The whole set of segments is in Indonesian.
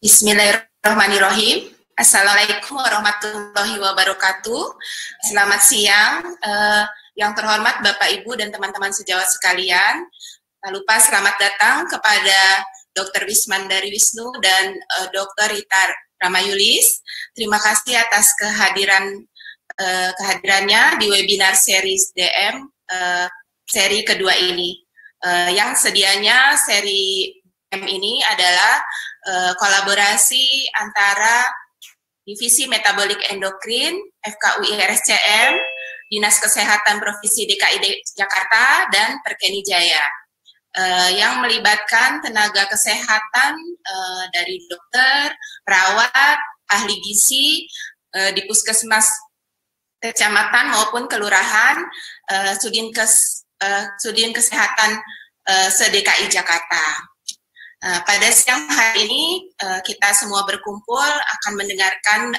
Bismillahirrahmanirrahim. Assalamualaikum warahmatullahi wabarakatuh. Selamat siang, yang terhormat Bapak Ibu dan teman-teman sejawat sekalian. Tak lupa selamat datang kepada Dr. Wismandari Wisnu dan Dr. Rita Ramayulis. Terima kasih atas kehadirannya di webinar series DM seri kedua ini. Yang sedianya seri DM ini adalah kolaborasi antara Divisi Metabolik Endokrin, FKUI RSCM, Dinas Kesehatan Provinsi DKI Jakarta, dan Perkeni Jaya, yang melibatkan tenaga kesehatan dari dokter, perawat, ahli gizi, di puskesmas kecamatan maupun kelurahan, Sudin Kesehatan se-DKI Jakarta. Pada siang hari ini kita semua berkumpul akan mendengarkan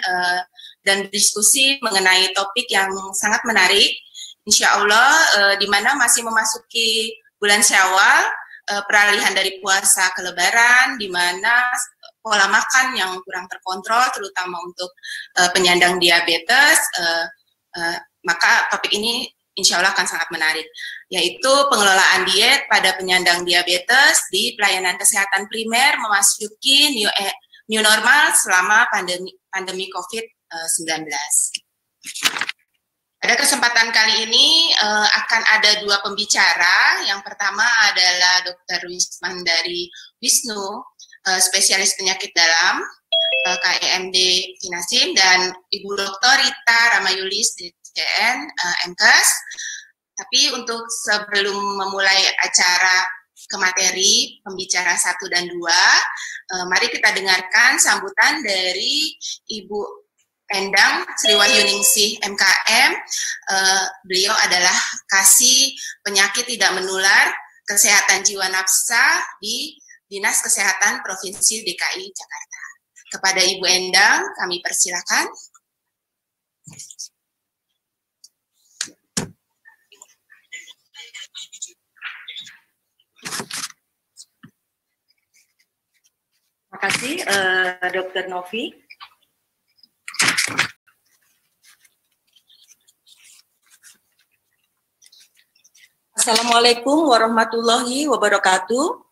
dan berdiskusi mengenai topik yang sangat menarik. Insya Allah di mana masih memasuki bulan Syawal, peralihan dari puasa ke Lebaran, di mana pola makan yang kurang terkontrol, terutama untuk penyandang diabetes, maka topik ini insya Allah akan sangat menarik, yaitu pengelolaan diet pada penyandang diabetes di pelayanan kesehatan primer memasuki new normal selama pandemi COVID-19. Pada kesempatan kali ini akan ada dua pembicara. Yang pertama adalah Dr. Wismandari Wisnu, spesialis penyakit dalam KEMD Finasim, dan Ibu Dr. Rita Ramayulis DCN MKes. Tapi untuk sebelum memulai acara ke materi pembicara 1 dan 2, mari kita dengarkan sambutan dari Ibu Endang Sriwahyuningsih MKM. Beliau adalah Kasih Penyakit Tidak Menular Kesehatan Jiwa Nafsa di Dinas Kesehatan Provinsi DKI Jakarta. Kepada Ibu Endang, kami persilakan. Terima kasih, Dr. Novi. Assalamualaikum warahmatullahi wabarakatuh.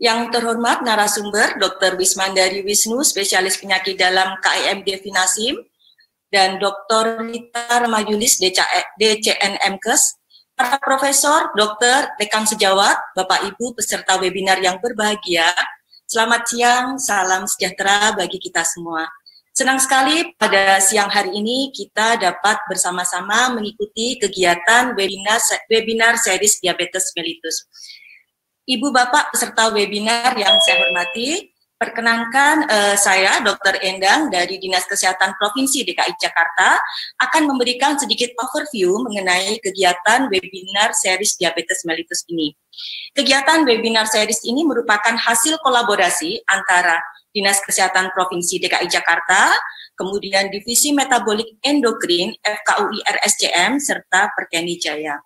Yang terhormat narasumber Dr. Wismandari Wisnu, spesialis penyakit dalam KEMD Finasim, dan Dr. Rita Ramayulis DCN MKes, para profesor, dokter, rekan sejawat, Bapak Ibu peserta webinar yang berbahagia, selamat siang, salam sejahtera bagi kita semua. Senang sekali pada siang hari ini kita dapat bersama-sama mengikuti kegiatan webinar series Diabetes Mellitus. Ibu Bapak peserta webinar yang saya hormati, perkenankan saya Dr. Endang dari Dinas Kesehatan Provinsi DKI Jakarta akan memberikan sedikit overview mengenai kegiatan webinar series Diabetes Mellitus ini. Kegiatan webinar series ini merupakan hasil kolaborasi antara Dinas Kesehatan Provinsi DKI Jakarta, kemudian Divisi Metabolik Endokrin FKUI RSCM, serta Perkeni Jaya.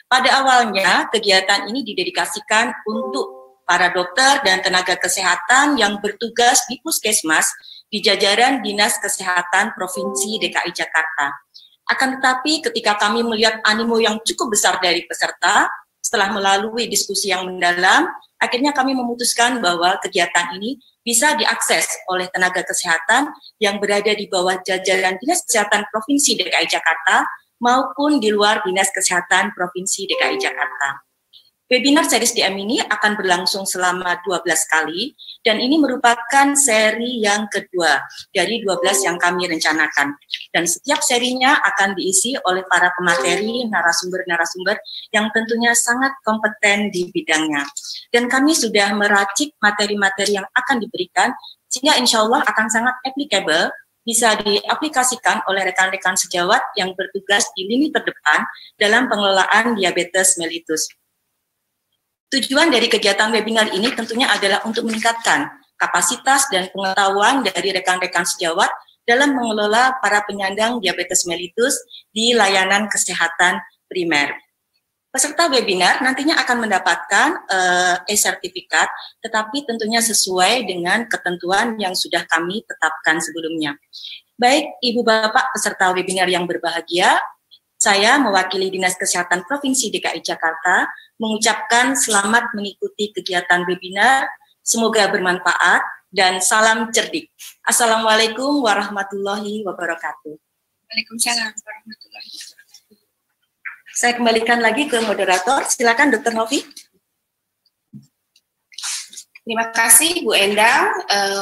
Pada awalnya, kegiatan ini didedikasikan untuk para dokter dan tenaga kesehatan yang bertugas di puskesmas di jajaran Dinas Kesehatan Provinsi DKI Jakarta. Akan tetapi ketika kami melihat animo yang cukup besar dari peserta, setelah melalui diskusi yang mendalam, akhirnya kami memutuskan bahwa kegiatan ini bisa diakses oleh tenaga kesehatan yang berada di bawah jajaran Dinas Kesehatan Provinsi DKI Jakarta maupun di luar Dinas Kesehatan Provinsi DKI Jakarta. Webinar series DM ini akan berlangsung selama 12 kali, dan ini merupakan seri yang kedua dari 12 yang kami rencanakan. Dan setiap serinya akan diisi oleh para pemateri, narasumber-narasumber yang tentunya sangat kompeten di bidangnya. Dan kami sudah meracik materi-materi yang akan diberikan, sehingga insya Allah akan sangat applicable, bisa diaplikasikan oleh rekan-rekan sejawat yang bertugas di lini terdepan dalam pengelolaan diabetes mellitus. Tujuan dari kegiatan webinar ini tentunya adalah untuk meningkatkan kapasitas dan pengetahuan dari rekan-rekan sejawat dalam mengelola para penyandang diabetes mellitus di layanan kesehatan primer. Peserta webinar nantinya akan mendapatkan e-sertifikat, tetapi tentunya sesuai dengan ketentuan yang sudah kami tetapkan sebelumnya. Baik, Ibu Bapak peserta webinar yang berbahagia, saya mewakili Dinas Kesehatan Provinsi DKI Jakarta mengucapkan selamat mengikuti kegiatan webinar, semoga bermanfaat, dan salam cerdik. Assalamualaikum warahmatullahi wabarakatuh. Waalaikumsalam warahmatullahi wabarakatuh. Saya kembalikan lagi ke moderator. Silakan Dr. Novi. Terima kasih Bu Endang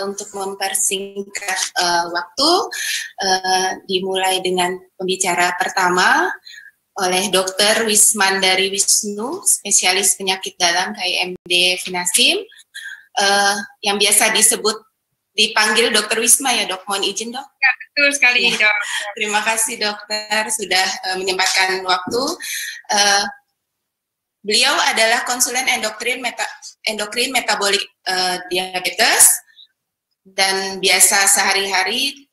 untuk mempersingkat waktu. Dimulai dengan pembicara pertama oleh Dr. Wismandari Wisnu, spesialis penyakit dalam KIMD Finasim, yang biasa dipanggil Dr. Wisma ya Dok, mohon izin Dok. Ya, betul sekali ya. Dok. Terima kasih dokter sudah menyempatkan waktu. Beliau adalah konsulen endokrin metabolik diabetes dan biasa sehari-hari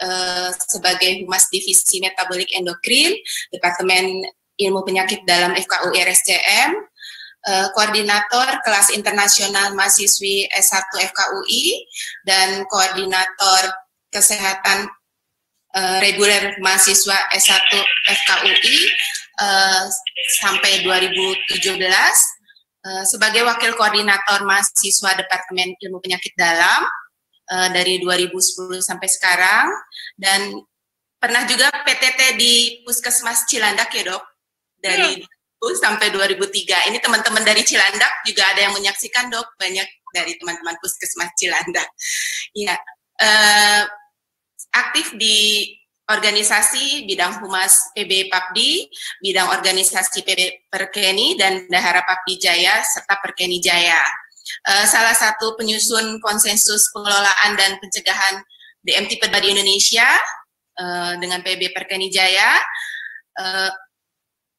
sebagai Humas Divisi Metabolik Endokrin, Departemen Ilmu Penyakit dalam FKU RSCM, koordinator kelas internasional mahasiswi S1 FKUI, dan koordinator kesehatan reguler mahasiswa S1 FKUI sampai 2017, sebagai wakil koordinator mahasiswa Departemen Ilmu Penyakit Dalam dari 2010 sampai sekarang, dan pernah juga PTT di Puskesmas Cilandak ya Dok, dari sampai 2003. Ini teman-teman dari Cilandak juga ada yang menyaksikan Dok, banyak dari teman-teman Puskesmas Cilandak. Ya, aktif di organisasi bidang Humas PB Papdi, bidang organisasi PB Perkeni dan Dahara Papdi Jaya serta Perkeni Jaya. Salah satu penyusun konsensus pengelolaan dan pencegahan DMT PEDMA di Indonesia dengan PB Perkeni Jaya.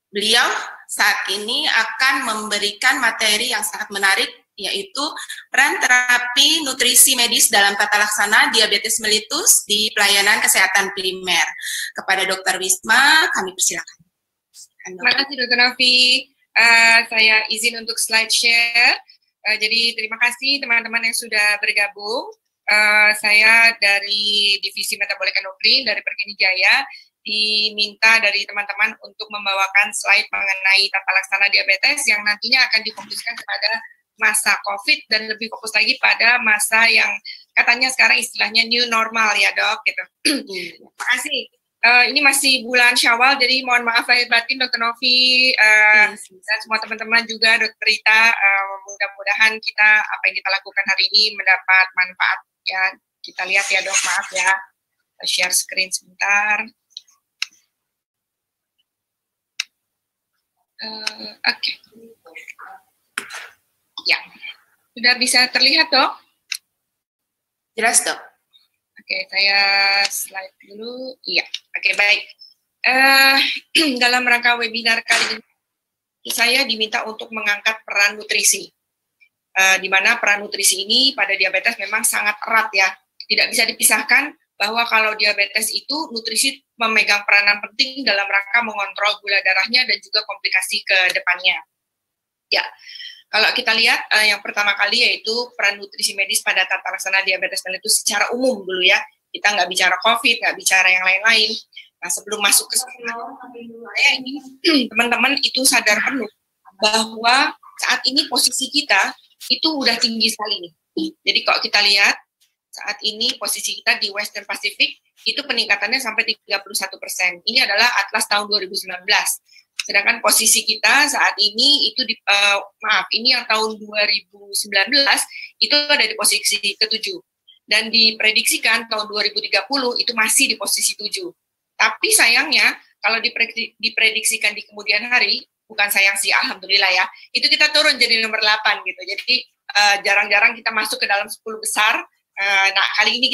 Beliau saat ini akan memberikan materi yang sangat menarik, yaitu peran terapi nutrisi medis dalam tata laksana diabetes mellitus di pelayanan kesehatan primer. Kepada Dr. Wisma, kami persilakan. Terima kasih Dr. Novi. Saya izin untuk slide share. Jadi terima kasih teman-teman yang sudah bergabung. Saya dari Divisi Metabolik Endokrin dari Perkeni Jaya, diminta dari teman-teman untuk membawakan slide mengenai tata laksana diabetes yang nantinya akan difokuskan kepada masa COVID dan lebih fokus lagi pada masa yang katanya sekarang istilahnya new normal ya Dok gitu. Terima kasih. Ini masih bulan Syawal, jadi mohon maaf lahir batin Dr. Novi dan semua teman-teman juga Dr. Rita. Mudah-mudahan kita apa yang kita lakukan hari ini mendapat manfaat ya. Kita lihat ya Dok, maaf ya. Share screen sebentar. Oke. Ya, sudah bisa terlihat Dok? Jelas Dok. Oke, saya slide dulu. Iya, oke baik. Dalam rangka webinar kali ini, saya diminta untuk mengangkat peran nutrisi. Di mana peran nutrisi ini pada diabetes memang sangat erat ya. Tidak bisa dipisahkan bahwa kalau diabetes itu nutrisi memegang peranan penting dalam rangka mengontrol gula darahnya dan juga komplikasi ke depannya. Ya, kalau kita lihat yang pertama kali yaitu peran nutrisi medis pada tata laksana diabetes mellitus secara umum dulu ya. Kita nggak bicara COVID, nggak bicara yang lain-lain. Nah, sebelum masuk ke sana, saya ingin teman-teman itu sadar penuh bahwa saat ini posisi kita itu udah tinggi sekali nih. Jadi kalau kita lihat saat ini posisi kita di Western Pacific itu peningkatannya sampai 31%. Ini adalah atlas tahun 2019. Sedangkan posisi kita saat ini itu ini yang tahun 2019 itu ada di posisi ke-7. Dan diprediksikan tahun 2030 itu masih di posisi 7. Tapi sayangnya kalau diprediksikan di kemudian hari, bukan sayang sih, alhamdulillah ya, itu kita turun jadi nomor 8 gitu. Jadi jarang-jarang kita masuk ke dalam 10 besar. Nah, kali ini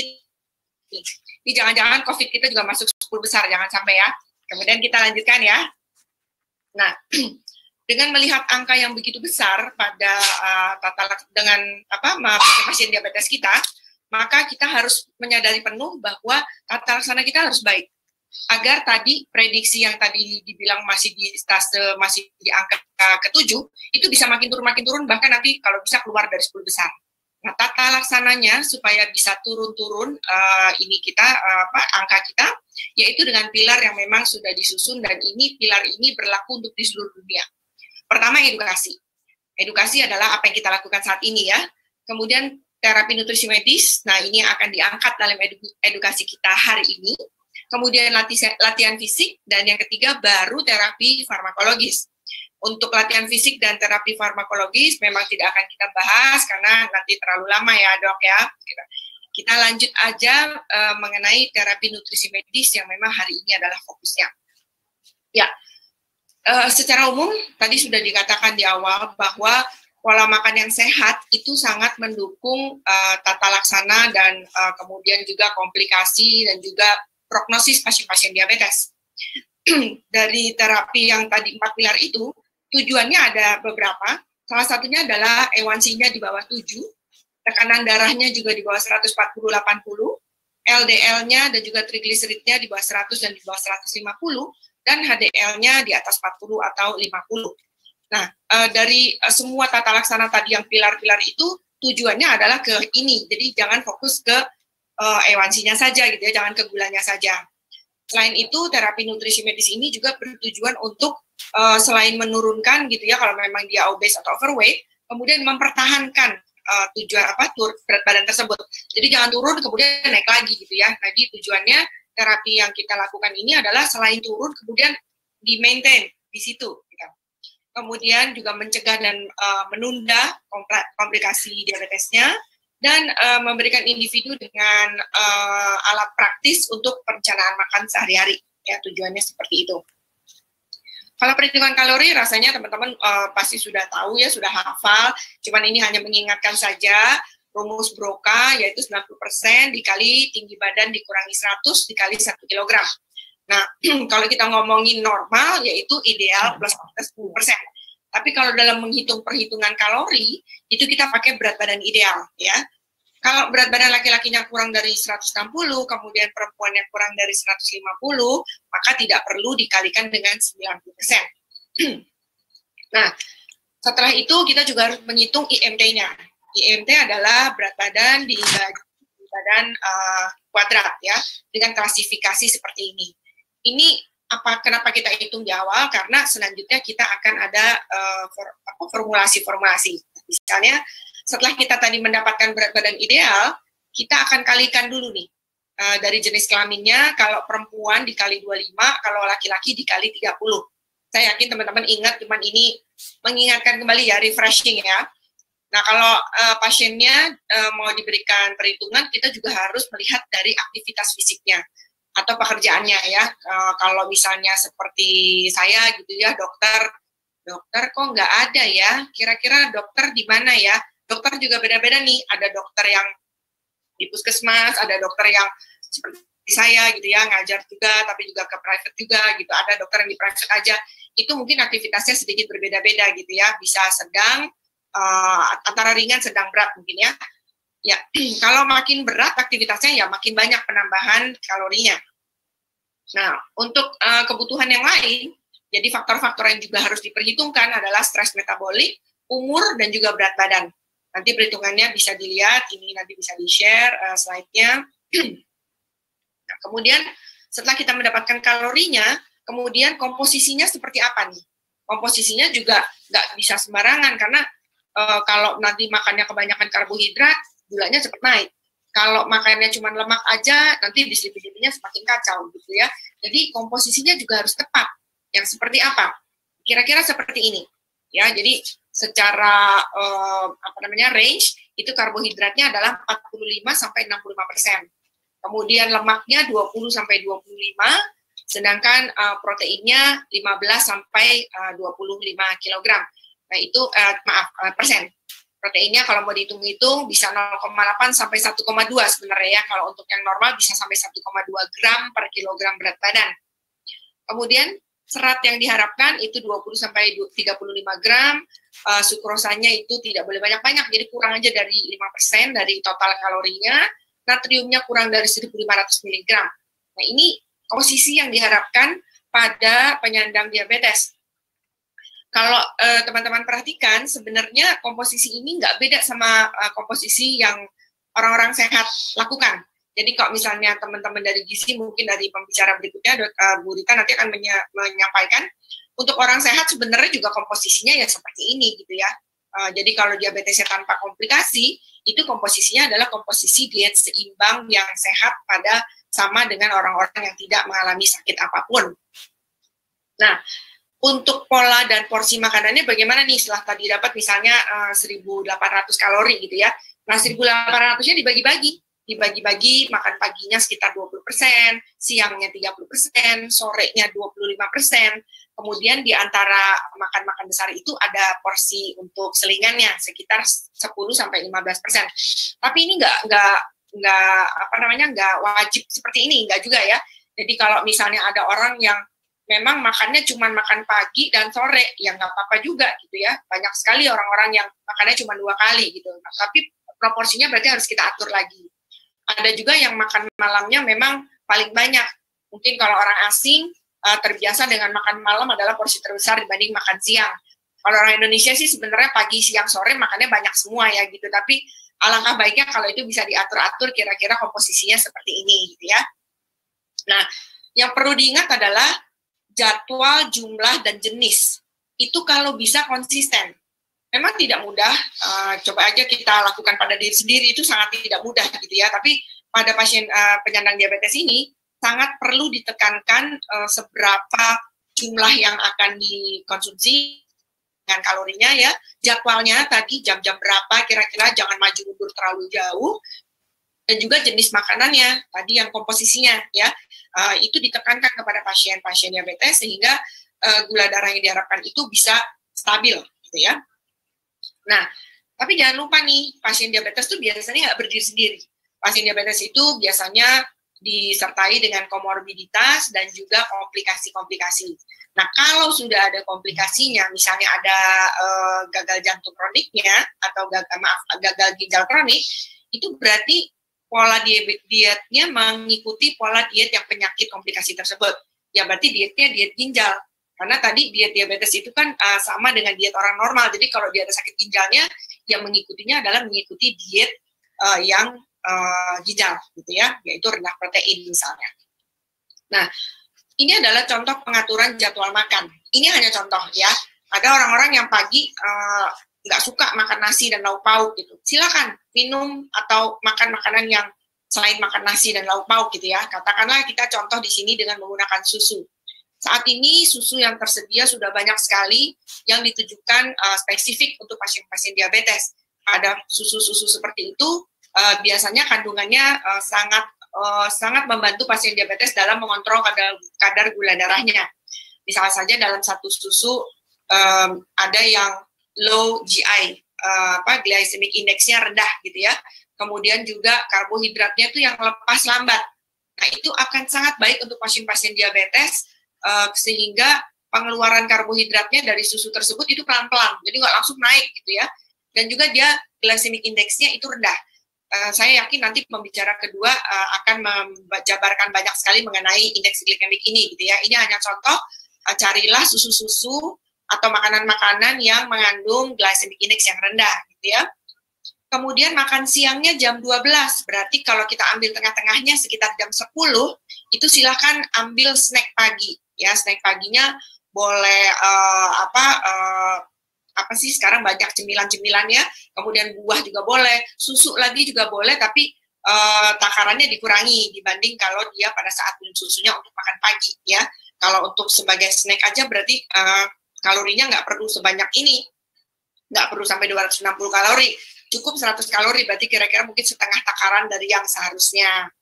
ini jangan-jangan COVID kita juga masuk 10 besar, jangan sampai ya. Kemudian kita lanjutkan ya. Nah, dengan melihat angka yang begitu besar pada dengan pasien diabetes kita, maka kita harus menyadari penuh bahwa tata laksana kita harus baik. agar tadi prediksi yang tadi dibilang masih di angka ke-7 itu bisa makin turun, bahkan nanti kalau bisa keluar dari 10 besar. Nah, tata laksananya supaya bisa turun-turun angka kita, yaitu dengan pilar yang memang sudah disusun, dan pilar ini berlaku untuk di seluruh dunia. Pertama, edukasi. Edukasi adalah apa yang kita lakukan saat ini ya. Kemudian terapi nutrisi medis, nah ini akan diangkat dalam edukasi kita hari ini. Kemudian latihan fisik, dan yang ketiga baru terapi farmakologis. Untuk latihan fisik dan terapi farmakologis memang tidak akan kita bahas karena nanti terlalu lama ya dok ya. Kita lanjut aja mengenai terapi nutrisi medis yang memang hari ini adalah fokusnya. Ya, secara umum tadi sudah dikatakan di awal bahwa pola makan yang sehat itu sangat mendukung tata laksana dan kemudian juga komplikasi dan juga prognosis pasien-pasien diabetes. Dari terapi yang tadi 4 pilar itu, tujuannya ada beberapa. Salah satunya adalah A1C-nya di bawah 7, tekanan darahnya juga di bawah 140-80, LDL-nya dan juga trigliseridnya di bawah 100 dan di bawah 150, dan HDL-nya di atas 40 atau 50. Nah, dari semua tata laksana tadi yang pilar-pilar itu, tujuannya adalah ke ini. Jadi jangan fokus ke A1C-nya saja gitu ya, jangan ke gulanya saja. Selain itu, terapi nutrisi medis ini juga bertujuan untuk selain menurunkan gitu ya kalau memang dia obes atau overweight, kemudian mempertahankan berat badan tersebut. Jadi jangan turun kemudian naik lagi gitu ya. Jadi tujuannya terapi yang kita lakukan ini adalah selain turun kemudian di maintain di situ. Gitu. Kemudian juga mencegah dan menunda komplikasi diabetesnya, dan memberikan individu dengan alat praktis untuk perencanaan makan sehari-hari. Ya, tujuannya seperti itu. Kalau perhitungan kalori, rasanya teman-teman pasti sudah tahu ya, sudah hafal. Cuman ini hanya mengingatkan saja, rumus Broca yaitu 90% dikali tinggi badan dikurangi 100 dikali 1 kg. Nah, kalau kita ngomongin normal, yaitu ideal plus 10%. Tapi kalau dalam menghitung perhitungan kalori, itu kita pakai berat badan ideal, ya. Kalau berat badan laki-lakinya kurang dari 160, kemudian perempuan yang kurang dari 150, maka tidak perlu dikalikan dengan 90%. Nah, setelah itu kita juga harus menghitung IMT-nya. IMT adalah berat badan di badan kuadrat, ya, dengan klasifikasi seperti ini. Ini kenapa kita hitung di awal? Karena selanjutnya kita akan ada formulasi-formulasi. Misalnya, setelah kita tadi mendapatkan berat badan ideal, kita akan kalikan dulu nih. Dari jenis kelaminnya, kalau perempuan dikali 25, kalau laki-laki dikali 30. Saya yakin teman-teman ingat, cuman ini mengingatkan kembali ya, refreshing ya. Nah, kalau pasiennya mau diberikan perhitungan, kita juga harus melihat dari aktivitas fisiknya atau pekerjaannya ya. Kalau misalnya seperti saya gitu ya, dokter kok nggak ada ya, kira-kira dokter di mana ya? Dokter juga beda-beda nih, ada dokter yang di puskesmas, ada dokter yang seperti saya gitu ya, ngajar juga, tapi juga ke private juga gitu, ada dokter yang di private aja, itu mungkin aktivitasnya sedikit berbeda-beda gitu ya, bisa sedang, antara ringan, sedang berat mungkin ya. Ya, kalau makin berat aktivitasnya ya makin banyak penambahan kalorinya. Nah, untuk kebutuhan yang lain, jadi faktor-faktor yang juga harus diperhitungkan adalah stres metabolik, umur, dan juga berat badan. Nanti perhitungannya bisa dilihat, ini nanti bisa di-share slide-nya. Nah, kemudian setelah kita mendapatkan kalorinya, kemudian komposisinya seperti apa nih? Komposisinya juga nggak bisa sembarangan, karena kalau nanti makannya kebanyakan karbohidrat, gulanya cepat naik. Kalau makannya cuma lemak aja, nanti dislipidemianya semakin kacau gitu ya. Jadi komposisinya juga harus tepat. Yang seperti apa? Kira-kira seperti ini. Ya, jadi secara range itu karbohidratnya adalah 45 sampai 65%. Kemudian lemaknya 20 sampai 25, sedangkan proteinnya 15 sampai 25 kg. Nah, itu persen. Proteinnya kalau mau dihitung-hitung bisa 0,8 sampai 1,2 sebenarnya ya. Kalau untuk yang normal bisa sampai 1,2 gram per kilogram berat badan. Kemudian serat yang diharapkan itu 20 sampai 35 gram, sukrosanya itu tidak boleh banyak-banyak, jadi kurang aja dari 5% dari total kalorinya, natriumnya kurang dari 1.500 mg. Nah, ini komposisi yang diharapkan pada penyandang diabetes. Kalau teman-teman perhatikan, sebenarnya komposisi ini nggak beda sama komposisi yang orang-orang sehat lakukan. Jadi kalau misalnya teman-teman dari gizi, mungkin dari pembicara berikutnya, Bu Rita nanti akan menyampaikan, untuk orang sehat sebenarnya juga komposisinya ya seperti ini gitu ya. Jadi kalau diabetesnya tanpa komplikasi, itu komposisinya adalah komposisi diet seimbang yang sehat pada sama dengan orang-orang yang tidak mengalami sakit apapun. Nah, untuk pola dan porsi makanannya bagaimana nih setelah tadi dapat misalnya 1.800 kalori gitu ya. Nah, 1.800-nya dibagi-bagi, makan paginya sekitar 20%, siangnya 30%, sorenya 25%, kemudian di antara makan-makan besar itu ada porsi untuk selingannya sekitar 10-15%. Tapi ini nggak wajib seperti ini, nggak juga ya. Jadi kalau misalnya ada orang yang memang makannya cuma makan pagi dan sore, ya nggak apa-apa juga gitu ya. Banyak sekali orang-orang yang makannya cuma 2 kali gitu. Nah, tapi proporsinya berarti harus kita atur lagi. Ada juga yang makan malamnya memang paling banyak. Mungkin kalau orang asing terbiasa dengan makan malam adalah porsi terbesar dibanding makan siang. Kalau orang Indonesia sih sebenarnya pagi, siang, sore makannya banyak semua ya gitu. Tapi alangkah baiknya kalau itu bisa diatur-atur kira-kira komposisinya seperti ini gitu ya. Nah, yang perlu diingat adalah jadwal, jumlah, dan jenis. Itu kalau bisa konsisten. Memang tidak mudah, coba aja kita lakukan pada diri sendiri, itu sangat tidak mudah gitu ya. Tapi pada pasien penyandang diabetes ini, sangat perlu ditekankan seberapa jumlah yang akan dikonsumsi dengan kalorinya ya, jadwalnya tadi jam-jam berapa kira-kira, jangan maju mundur terlalu jauh, dan juga jenis makanannya tadi yang komposisinya ya, itu ditekankan kepada pasien-pasien diabetes sehingga gula darah yang diharapkan itu bisa stabil gitu ya. Nah, tapi jangan lupa nih, pasien diabetes itu biasanya nggak berdiri sendiri. Pasien diabetes itu biasanya disertai dengan komorbiditas dan juga komplikasi-komplikasi. Nah, kalau sudah ada komplikasinya, misalnya ada gagal jantung kroniknya atau gagal ginjal kronik, itu berarti pola dietnya mengikuti pola diet yang penyakit komplikasi tersebut. Ya berarti dietnya diet ginjal. Karena tadi diet diabetes itu kan sama dengan diet orang normal. Jadi kalau dia ada sakit ginjalnya, yang mengikutinya adalah mengikuti diet yang ginjal gitu ya, yaitu rendah protein misalnya. Nah, ini adalah contoh pengaturan jadwal makan. Ini hanya contoh ya. Ada orang-orang yang pagi nggak suka makan nasi dan lauk pauk gitu. Silakan minum atau makan makanan yang selain makan nasi dan lauk pauk gitu ya. Katakanlah kita contoh di sini dengan menggunakan susu. Saat ini susu yang tersedia sudah banyak sekali yang ditujukan spesifik untuk pasien-pasien diabetes. Ada susu-susu seperti itu biasanya kandungannya sangat membantu pasien diabetes dalam mengontrol kadar gula darahnya. Misalnya saja dalam satu susu ada yang low GI, glycemic index-nya rendah gitu ya. Kemudian juga karbohidratnya itu yang lepas lambat. Nah, itu akan sangat baik untuk pasien-pasien diabetes sehingga pengeluaran karbohidratnya dari susu tersebut itu pelan-pelan, jadi nggak langsung naik gitu ya. Dan juga dia glycemic index-nya itu rendah. Saya yakin nanti pembicara kedua akan menjabarkan banyak sekali mengenai indeks glikemik ini gitu ya. Ini hanya contoh, carilah susu-susu atau makanan-makanan yang mengandung glycemic index yang rendah gitu ya. Kemudian makan siangnya jam 12, berarti kalau kita ambil tengah-tengahnya sekitar jam 10, itu silakan ambil snack pagi ya. Snack paginya boleh apa sih sekarang banyak cemilan-cemilan ya, kemudian buah juga boleh, susu lagi juga boleh, tapi takarannya dikurangi dibanding kalau dia pada saat minum susunya untuk makan pagi ya. Kalau untuk sebagai snack aja berarti kalorinya nggak perlu sebanyak ini, nggak perlu sampai 260 kalori, cukup 100 kalori, berarti kira-kira mungkin setengah takaran dari yang seharusnya.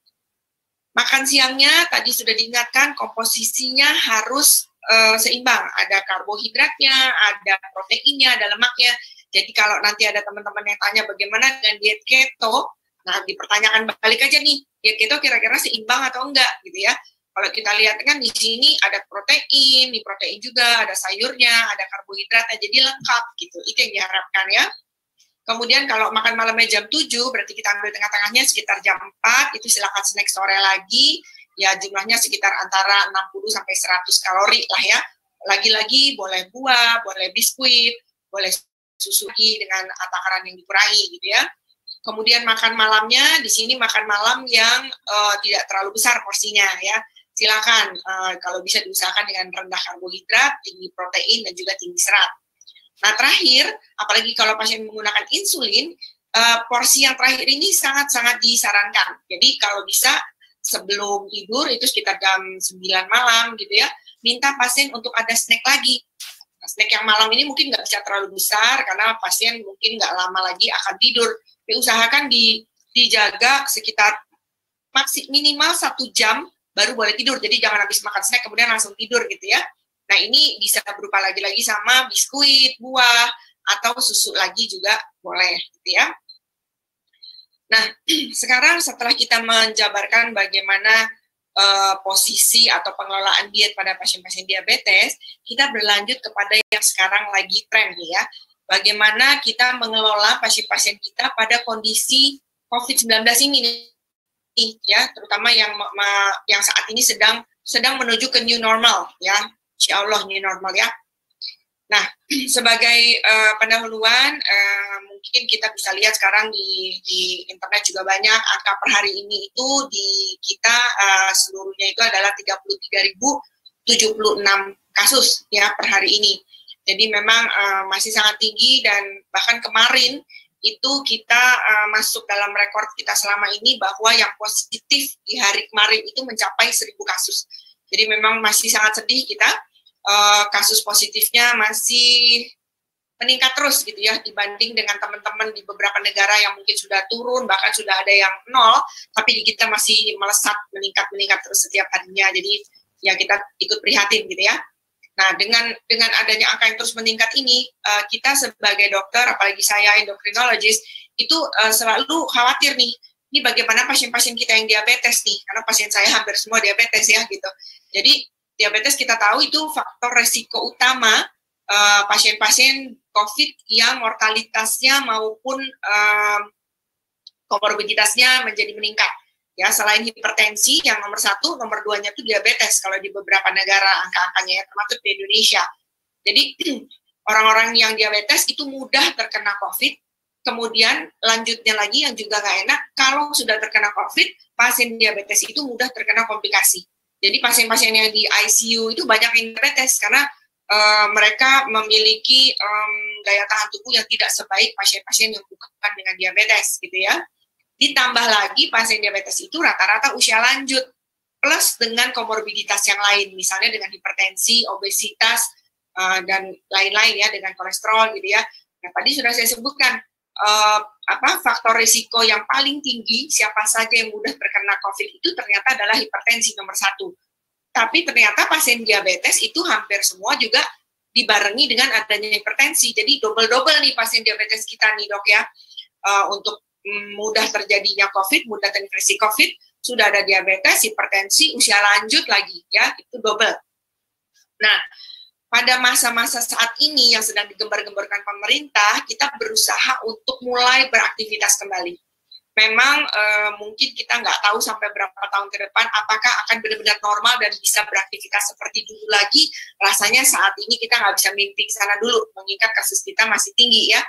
Makan siangnya tadi sudah diingatkan, komposisinya harus seimbang, ada karbohidratnya, ada proteinnya, ada lemaknya. Jadi kalau nanti ada teman-teman yang tanya bagaimana dengan diet keto, nah dipertanyakan balik aja nih, diet keto kira-kira seimbang atau enggak gitu ya. Kalau kita lihat kan di sini ada protein, di protein juga ada sayurnya, ada karbohidratnya, jadi lengkap gitu. Itu yang diharapkan ya. Kemudian kalau makan malamnya jam 7, berarti kita ambil tengah-tengahnya sekitar jam 4, itu silakan snack sore lagi. ya jumlahnya sekitar antara 60 sampai 100 kalori lah ya. Lagi-lagi boleh buah, boleh biskuit, boleh susu dengan takaran yang dikurangi gitu ya. Kemudian makan malamnya, di sini makan malam yang tidak terlalu besar porsinya ya. Silakan kalau bisa diusahakan dengan rendah karbohidrat, tinggi protein dan juga tinggi serat. Nah terakhir, apalagi kalau pasien menggunakan insulin, porsi yang terakhir ini sangat-sangat disarankan. Jadi kalau bisa sebelum tidur itu sekitar jam 9 malam gitu ya, minta pasien untuk ada snack lagi. Nah, snack yang malam ini mungkin nggak bisa terlalu besar karena pasien mungkin nggak lama lagi akan tidur. Tapi usahakan dijaga sekitar minimal 1 jam baru boleh tidur. Jadi jangan habis makan snack kemudian langsung tidur gitu ya. Nah ini bisa berupa lagi-lagi sama biskuit, buah, atau susu lagi juga boleh gitu ya. Nah sekarang setelah kita menjabarkan bagaimana posisi atau pengelolaan diet pada pasien-pasien diabetes, kita berlanjut kepada yang sekarang lagi tren ya. Bagaimana kita mengelola pasien-pasien kita pada kondisi COVID-19 ini ya, terutama yang saat ini sedang menuju ke new normal ya, insya Allah new normal ya. Nah, sebagai pendahuluan mungkin kita bisa lihat sekarang di internet juga banyak angka per hari ini itu di kita seluruhnya itu adalah 33.076 kasus ya per hari ini. Jadi memang masih sangat tinggi dan bahkan kemarin itu kita masuk dalam rekor kita selama ini bahwa yang positif di hari kemarin itu mencapai 1.000 kasus. Jadi memang masih sangat sedih kita, kasus positifnya masih meningkat terus gitu ya dibanding dengan teman-teman di beberapa negara yang mungkin sudah turun, bahkan sudah ada yang 0, tapi di kita masih melesat meningkat terus setiap harinya. Jadi ya kita ikut prihatin gitu ya. Nah, dengan adanya angka yang terus meningkat ini, kita sebagai dokter, apalagi saya endokrinologis, itu selalu khawatir nih, ini bagaimana pasien-pasien kita yang diabetes nih, karena pasien saya hampir semua diabetes ya gitu. Jadi diabetes kita tahu itu faktor resiko utama pasien-pasien COVID yang mortalitasnya maupun komorbiditasnya menjadi meningkat. Ya, selain hipertensi, yang nomor 1, nomor 2-nya itu diabetes kalau di beberapa negara angka-angkanya ya, termasuk di Indonesia. Jadi orang-orang yang diabetes itu mudah terkena COVID. Kemudian lanjutnya lagi yang juga nggak enak, kalau sudah terkena COVID, pasien diabetes itu mudah terkena komplikasi. Jadi pasien-pasien yang di ICU itu banyak yang diabetes karena mereka memiliki daya tahan tubuh yang tidak sebaik pasien-pasien yang bukan dengan diabetes gitu ya. Ditambah lagi pasien diabetes itu rata-rata usia lanjut plus dengan komorbiditas yang lain, misalnya dengan hipertensi, obesitas, dan lain-lain ya, dengan kolesterol gitu ya. Nah, tadi sudah saya sebutkan faktor risiko yang paling tinggi siapa saja yang mudah terkena COVID itu ternyata adalah hipertensi nomor 1. Tapi ternyata pasien diabetes itu hampir semua juga dibarengi dengan adanya hipertensi. Jadi double-double nih pasien diabetes kita nih dok ya, untuk mudah terjadinya COVID, mudah terinfeksi COVID, sudah ada diabetes, hipertensi, usia lanjut lagi, ya, itu double. Nah, pada masa-masa saat ini yang sedang digembar-gemborkan pemerintah, kita berusaha untuk mulai beraktivitas kembali. Memang mungkin kita nggak tahu sampai berapa tahun ke depan apakah akan benar-benar normal dan bisa beraktivitas seperti dulu lagi. Rasanya saat ini kita nggak bisa mimpi ke sana dulu, mengingat kasus kita masih tinggi ya.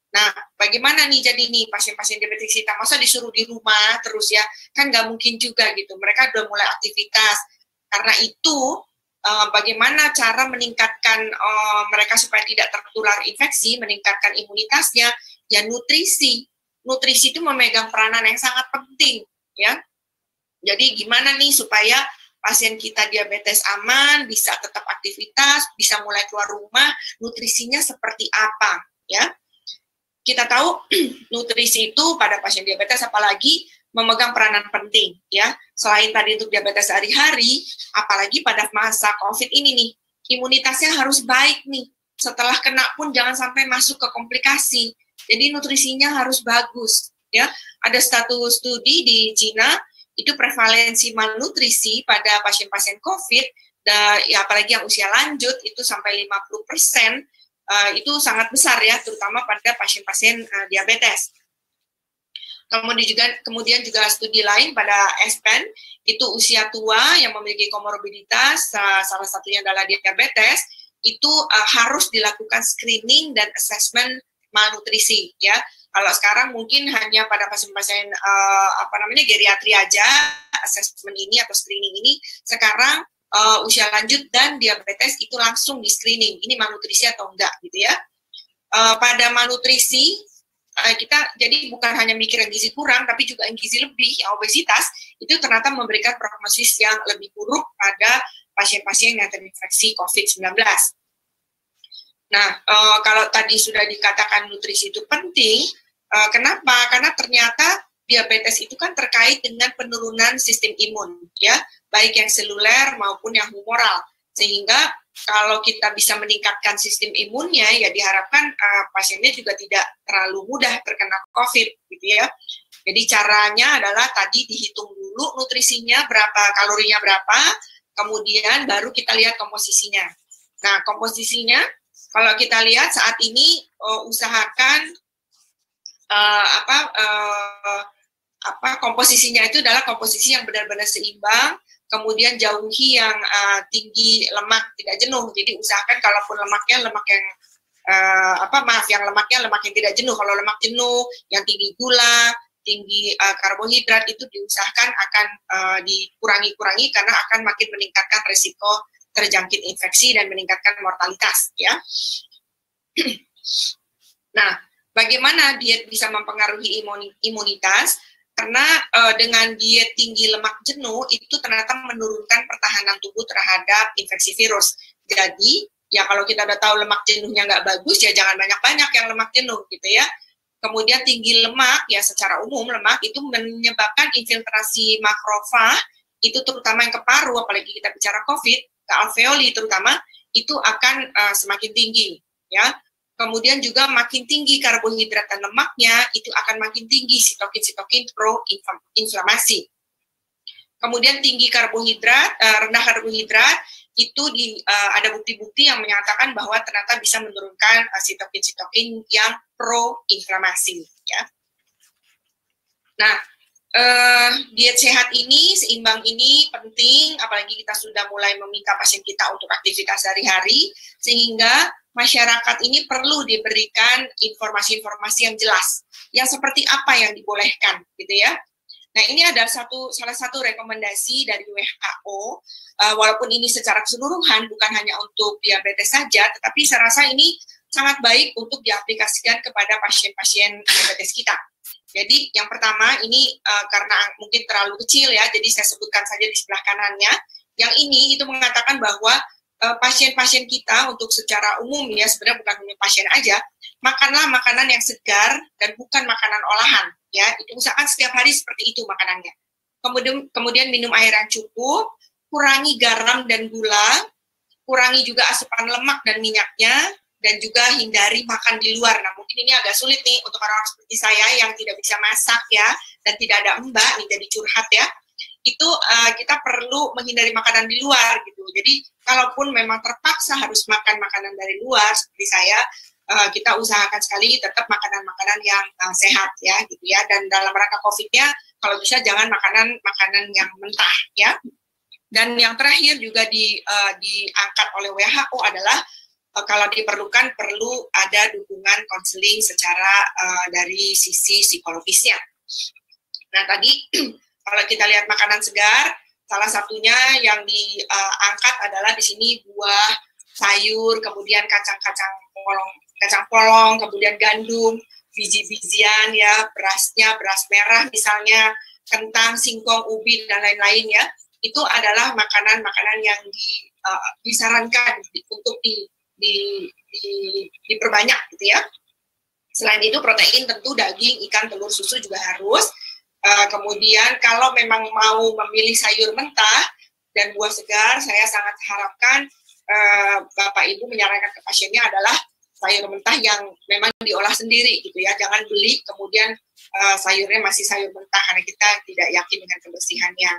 Nah, bagaimana nih jadi nih pasien-pasien diabetes kita, masa disuruh di rumah terus ya, kan nggak mungkin juga gitu, mereka udah mulai aktivitas. Karena itu, bagaimana cara meningkatkan mereka supaya tidak tertular infeksi, meningkatkan imunitasnya, ya nutrisi. Nutrisi itu memegang peranan yang sangat penting, ya. Jadi gimana nih supaya pasien kita diabetes aman, bisa tetap aktivitas, bisa mulai keluar rumah, nutrisinya seperti apa, ya. Kita tahu nutrisi itu pada pasien diabetes apalagi memegang peranan penting ya. Selain tadi untuk diabetes sehari-hari, apalagi pada masa COVID ini nih, imunitasnya harus baik nih. Setelah kena pun jangan sampai masuk ke komplikasi. Jadi nutrisinya harus bagus ya. Ada satu studi di Cina itu prevalensi malnutrisi pada pasien-pasien COVID ya apalagi yang usia lanjut itu sampai 50%. Itu sangat besar ya, terutama pada pasien-pasien diabetes. Kemudian juga studi lain pada Aspen itu usia tua yang memiliki komorbiditas, salah satunya adalah diabetes, itu harus dilakukan screening dan assessment malnutrisi ya. Kalau sekarang mungkin hanya pada pasien-pasien geriatri aja assessment ini atau screening ini. Sekarang usia lanjut dan diabetes itu langsung di screening, ini malnutrisi atau enggak gitu ya. Pada malnutrisi kita jadi bukan hanya mikir yang gizi kurang, tapi juga yang gizi lebih, yang obesitas, itu ternyata memberikan prognosis yang lebih buruk pada pasien-pasien yang terinfeksi COVID-19. Nah, kalau tadi sudah dikatakan nutrisi itu penting, kenapa? Karena ternyata diabetes itu kan terkait dengan penurunan sistem imun, ya, baik yang seluler maupun yang humoral. Sehingga kalau kita bisa meningkatkan sistem imunnya, ya diharapkan pasiennya juga tidak terlalu mudah terkena COVID, gitu ya. Jadi caranya adalah tadi dihitung dulu nutrisinya berapa, kalorinya berapa, kemudian baru kita lihat komposisinya. Nah, komposisinya kalau kita lihat saat ini usahakan komposisinya itu adalah komposisi yang benar-benar seimbang. Kemudian jauhi yang tinggi lemak tidak jenuh. Jadi usahakan kalaupun lemaknya lemak yang lemak yang tidak jenuh. Kalau lemak jenuh, yang tinggi gula, tinggi karbohidrat itu diusahakan akan dikurangi karena akan makin meningkatkan resiko terjangkit infeksi dan meningkatkan mortalitas ya. Nah, bagaimana diet bisa mempengaruhi imunitas? Karena dengan diet tinggi lemak jenuh itu ternyata menurunkan pertahanan tubuh terhadap infeksi virus. Jadi ya kalau kita udah tahu lemak jenuhnya nggak bagus, ya jangan banyak-banyak yang lemak jenuh gitu ya. Kemudian tinggi lemak ya secara umum lemak itu menyebabkan infiltrasi makrofag, itu terutama yang ke paru, apalagi kita bicara COVID, ke alveoli terutama, itu akan semakin tinggi ya. Kemudian juga makin tinggi karbohidrat dan lemaknya, itu akan makin tinggi sitokin pro-inflamasi. Kemudian tinggi karbohidrat, rendah karbohidrat, itu ada bukti-bukti yang menyatakan bahwa ternyata bisa menurunkan sitokin yang pro-inflamasi. Ya. Nah, diet sehat ini, seimbang ini penting, apalagi kita sudah mulai meminta pasien kita untuk aktivitas sehari-hari, sehingga masyarakat ini perlu diberikan informasi-informasi yang jelas, yang seperti apa yang dibolehkan, gitu ya. Nah, ini ada salah satu rekomendasi dari WHO, walaupun ini secara keseluruhan, bukan hanya untuk diabetes saja, tetapi saya rasa ini sangat baik untuk diaplikasikan kepada pasien-pasien diabetes kita. Jadi, yang pertama, ini karena mungkin terlalu kecil ya, jadi saya sebutkan saja di sebelah kanannya. Yang ini, itu mengatakan bahwa pasien-pasien kita untuk secara umum ya, sebenarnya bukan hanya pasien aja, makanlah makanan yang segar dan bukan makanan olahan ya, itu usahakan setiap hari seperti itu makanannya. Kemudian minum air yang cukup, kurangi garam dan gula, kurangi juga asupan lemak dan minyaknya, dan juga hindari makan di luar. Nah, mungkin ini agak sulit nih untuk orang-orang seperti saya yang tidak bisa masak ya, dan tidak ada mbak nih, jadi curhat ya. Itu kita perlu menghindari makanan di luar gitu. Jadi kalaupun memang terpaksa harus makan makanan dari luar seperti saya, kita usahakan sekali tetap makanan-makanan yang sehat ya gitu ya. Dan dalam rangka COVID-nya kalau bisa jangan makanan yang mentah ya. Dan yang terakhir juga diangkat oleh WHO adalah kalau diperlukan perlu ada dukungan konseling secara dari sisi psikologisnya. Nah tadi kalau kita lihat makanan segar, salah satunya yang diangkat adalah di sini buah, sayur, kemudian kacang polong, kemudian gandum, biji-bijian ya, berasnya, beras merah misalnya, kentang, singkong, ubi dan lain-lain ya. Itu adalah makanan-makanan yang disarankan untuk diperbanyak gitu ya. Selain itu protein tentu daging, ikan, telur, susu juga harus. Kemudian kalau memang mau memilih sayur mentah dan buah segar, saya sangat harapkan Bapak Ibu menyarankan ke pasiennya adalah sayur mentah yang memang diolah sendiri gitu ya, jangan beli kemudian sayurnya masih sayur mentah karena kita tidak yakin dengan kebersihannya.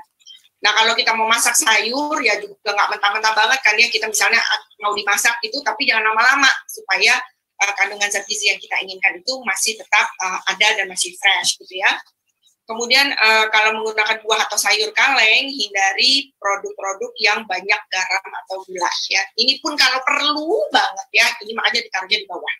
Nah kalau kita mau masak sayur ya juga nggak mentah-mentah banget kan ya, kita misalnya mau dimasak itu tapi jangan lama-lama supaya kandungan zat gizi yang kita inginkan itu masih tetap ada dan masih fresh gitu ya. Kemudian kalau menggunakan buah atau sayur kaleng, hindari produk-produk yang banyak garam atau gula ya. Ini pun kalau perlu banget ya, ini makanya ditaruhnya di bawah.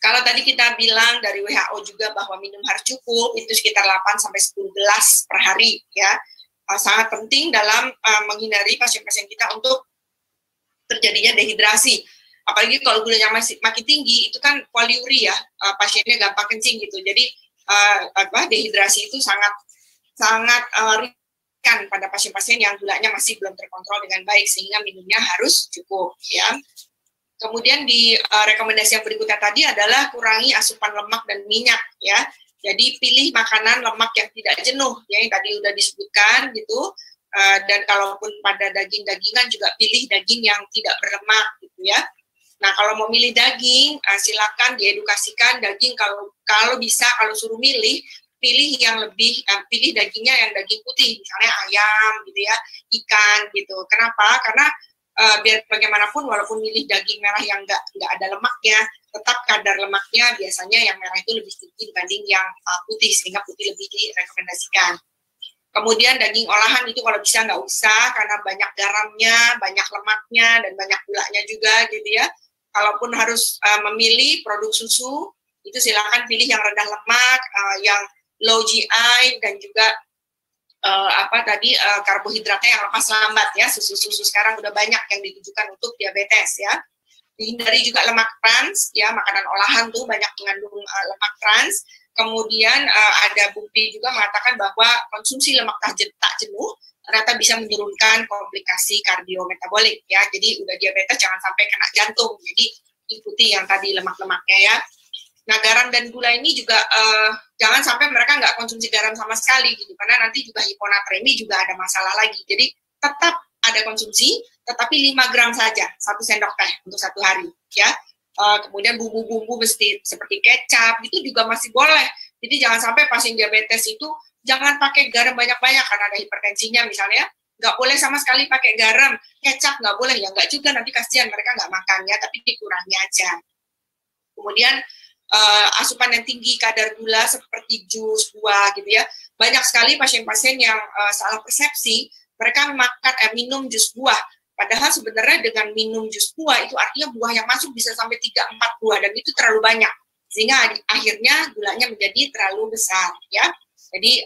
Kalau tadi kita bilang dari WHO juga bahwa minum harus cukup, itu sekitar 8 sampai 10 gelas per hari ya. Sangat penting dalam menghindari pasien-pasien kita untuk terjadinya dehidrasi. Apalagi kalau gulanya masih makin tinggi, itu kan poliuri ya, pasiennya gampang kencing gitu. Jadi dehidrasi itu sangat riskan pada pasien-pasien yang gulanya masih belum terkontrol dengan baik, sehingga minumnya harus cukup ya. Kemudian di rekomendasi yang berikutnya tadi adalah kurangi asupan lemak dan minyak ya. Jadi pilih makanan lemak yang tidak jenuh ya, yang tadi udah disebutkan gitu. Dan kalaupun pada daging-dagingan juga pilih daging yang tidak berlemak gitu ya. Nah, kalau mau milih daging, silakan diedukasikan daging kalau bisa, kalau suruh milih, pilih yang lebih, pilih dagingnya yang daging putih, misalnya ayam gitu ya, ikan gitu. Kenapa? Karena biar bagaimanapun walaupun milih daging merah yang nggak ada lemaknya, tetap kadar lemaknya biasanya yang merah itu lebih tinggi dibanding yang putih, sehingga putih lebih direkomendasikan. Kemudian daging olahan itu kalau bisa nggak usah, karena banyak garamnya, banyak lemaknya, dan banyak gulanya juga gitu ya. Kalaupun harus memilih produk susu, itu silakan pilih yang rendah lemak, yang low GI, dan juga karbohidratnya yang lepas lambat ya. Susu-susu sekarang udah banyak yang ditujukan untuk diabetes ya. Dihindari juga lemak trans ya, makanan olahan tuh banyak mengandung lemak trans. Kemudian ada bukti juga mengatakan bahwa konsumsi lemak tak jenuh ternyata bisa menurunkan komplikasi kardiometabolik ya. Jadi udah diabetes jangan sampai kena jantung. Jadi ikuti yang tadi lemak-lemaknya ya. Nah, garam dan gula ini juga jangan sampai mereka nggak konsumsi garam sama sekali gitu, karena nanti juga hiponatremi juga ada masalah lagi. Jadi tetap ada konsumsi, tetapi 5 gram saja, 1 sendok teh untuk 1 hari ya. Kemudian bumbu-bumbu seperti kecap itu juga masih boleh. Jadi jangan sampai pasien diabetes itu jangan pakai garam banyak-banyak karena ada hipertensinya misalnya, nggak boleh sama sekali pakai garam, kecap nggak boleh, ya nggak juga, nanti kasihan mereka nggak makan ya, tapi dikurangi aja. Kemudian asupan yang tinggi kadar gula seperti jus, buah gitu ya, banyak sekali pasien-pasien yang salah persepsi, mereka minum jus buah, padahal sebenarnya dengan minum jus buah itu artinya buah yang masuk bisa sampai 3-4 buah, dan itu terlalu banyak, sehingga akhirnya gulanya menjadi terlalu besar ya. Jadi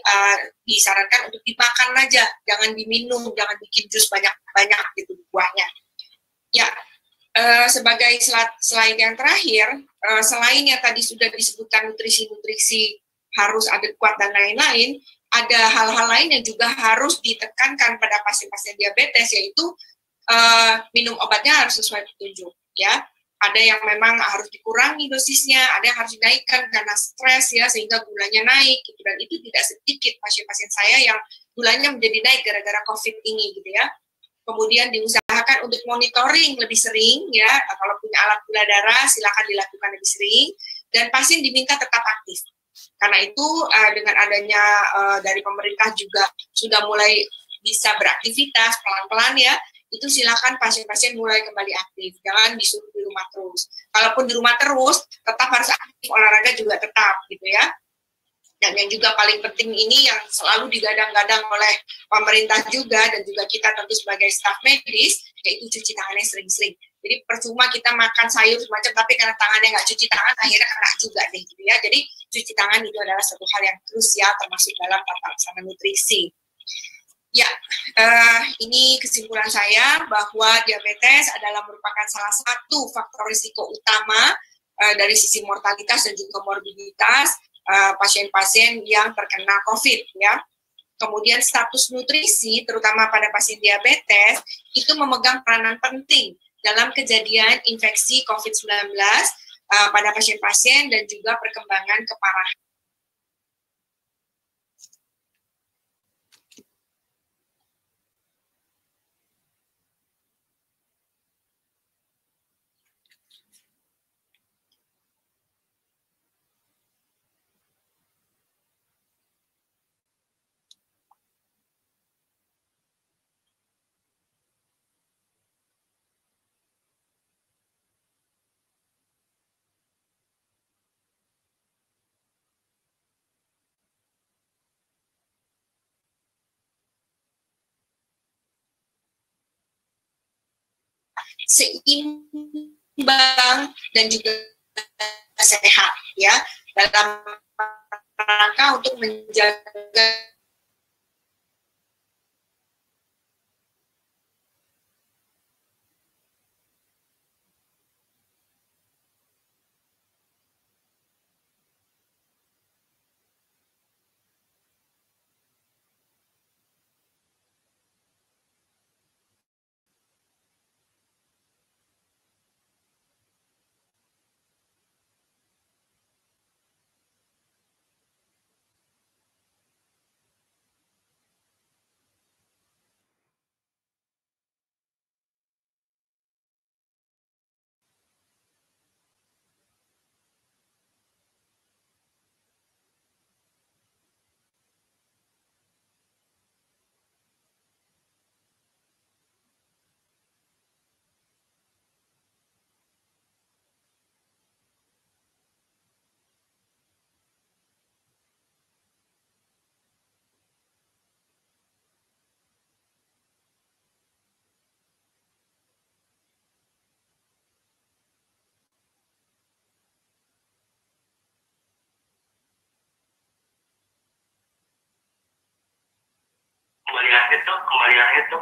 disarankan untuk dimakan aja, jangan diminum, jangan bikin jus banyak-banyak gitu buahnya. Ya, sebagai slide yang terakhir, selain yang tadi sudah disebutkan nutrisi-nutrisi harus adekuat dan lain-lain, ada hal-hal lain yang juga harus ditekankan pada pasien-pasien diabetes, yaitu minum obatnya harus sesuai petunjuk ya. Ada yang memang harus dikurangi dosisnya, ada yang harus dinaikkan karena stres ya, sehingga gulanya naik gitu. Dan itu tidak sedikit pasien-pasien saya yang gulanya menjadi naik gara-gara COVID ini gitu ya. Kemudian diusahakan untuk monitoring lebih sering ya, kalau punya alat gula darah silakan dilakukan lebih sering, dan pasien diminta tetap aktif. Karena itu dengan adanya dari pemerintah juga sudah mulai bisa beraktivitas pelan-pelan ya, itu silakan pasien-pasien mulai kembali aktif, jangan disuruh di rumah terus. Kalaupun di rumah terus, tetap harus aktif, olahraga juga tetap gitu ya. Dan yang juga paling penting ini yang selalu digadang-gadang oleh pemerintah juga dan juga kita tentu sebagai staf medis, yaitu cuci tangannya sering-sering. Jadi percuma kita makan sayur semacam, tapi karena tangannya nggak cuci tangan, akhirnya kena juga deh gitu ya. Jadi cuci tangan itu adalah satu hal yang krusial termasuk dalam tata laksana nutrisi. Ya, ini kesimpulan saya bahwa diabetes adalah merupakan salah satu faktor risiko utama dari sisi mortalitas dan juga morbiditas pasien-pasien yang terkena COVID ya. Kemudian status nutrisi terutama pada pasien diabetes itu memegang peranan penting dalam kejadian infeksi COVID-19 pada pasien-pasien dan juga perkembangan keparahan. seimbang dan juga sehat ya, dalam rangka untuk menjaga kembalian itu.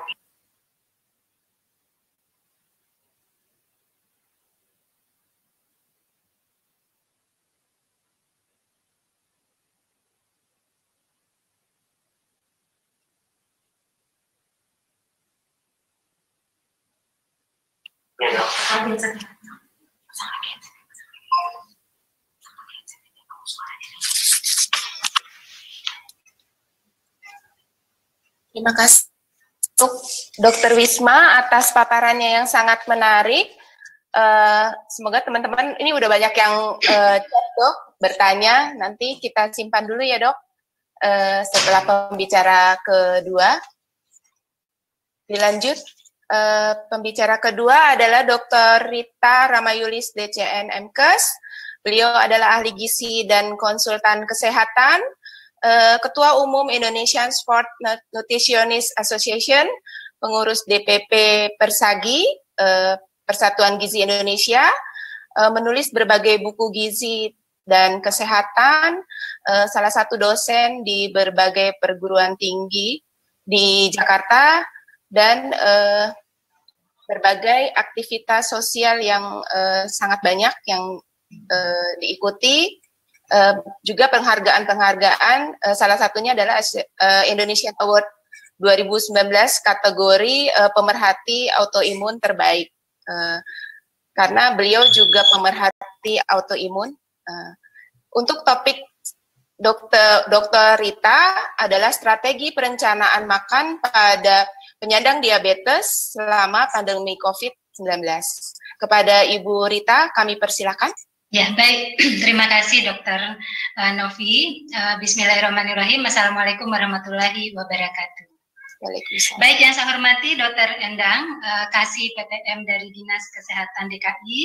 Terima kasih untuk Dr. Wisma atas paparannya yang sangat menarik. Semoga teman-teman, ini udah banyak yang chat dok, bertanya, nanti kita simpan dulu ya dok, setelah pembicara kedua. Dilanjut, pembicara kedua adalah Dr. Rita Ramayulis DCN MKes. Beliau adalah ahli gizi dan konsultan kesehatan, Ketua Umum Indonesian Sport Nutritionist Association, pengurus DPP Persagi, Persatuan Gizi Indonesia, menulis berbagai buku gizi dan kesehatan, salah satu dosen di berbagai perguruan tinggi di Jakarta, dan berbagai aktivitas sosial yang sangat banyak yang diikuti. Juga penghargaan-penghargaan, salah satunya adalah Indonesian Award 2019 kategori pemerhati autoimun terbaik, karena beliau juga pemerhati autoimun. Untuk topik Dr. Rita adalah strategi perencanaan makan pada penyandang diabetes selama pandemi COVID-19. Kepada Ibu Rita, kami persilakan. Ya, baik. Terima kasih Dr. Novi. Bismillahirrahmanirrahim. Assalamualaikum warahmatullahi wabarakatuh. Baik, yang saya hormati Dr. Endang, Kasih PTM dari Dinas Kesehatan DKI,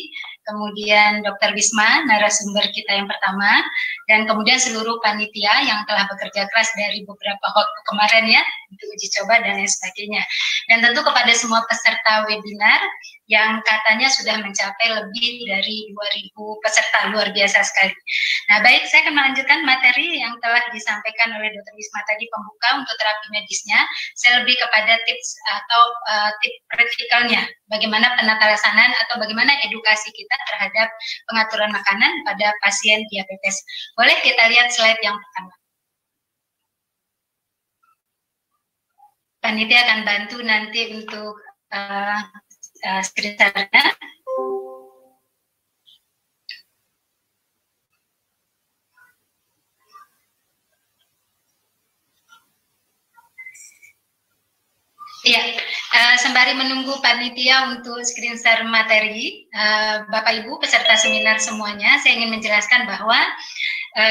kemudian Dr. Wisma, narasumber kita yang pertama, dan kemudian seluruh panitia yang telah bekerja keras dari beberapa waktu kemarin ya, untuk uji coba dan lain sebagainya. Dan tentu kepada semua peserta webinar yang katanya sudah mencapai lebih dari 2.000 peserta, luar biasa sekali. Nah baik, saya akan melanjutkan materi yang telah disampaikan oleh Dr. Wisma tadi, pembuka untuk terapi medisnya. Saya lebih kepada tips atau tips praktikalnya, bagaimana penata laksanaan atau bagaimana edukasi kita terhadap pengaturan makanan pada pasien diabetes. Boleh kita lihat slide yang pertama. Panitia akan bantu nanti untuk screen share-nya. Iya, sembari menunggu panitia untuk screen share materi, Bapak Ibu peserta seminar semuanya, saya ingin menjelaskan bahwa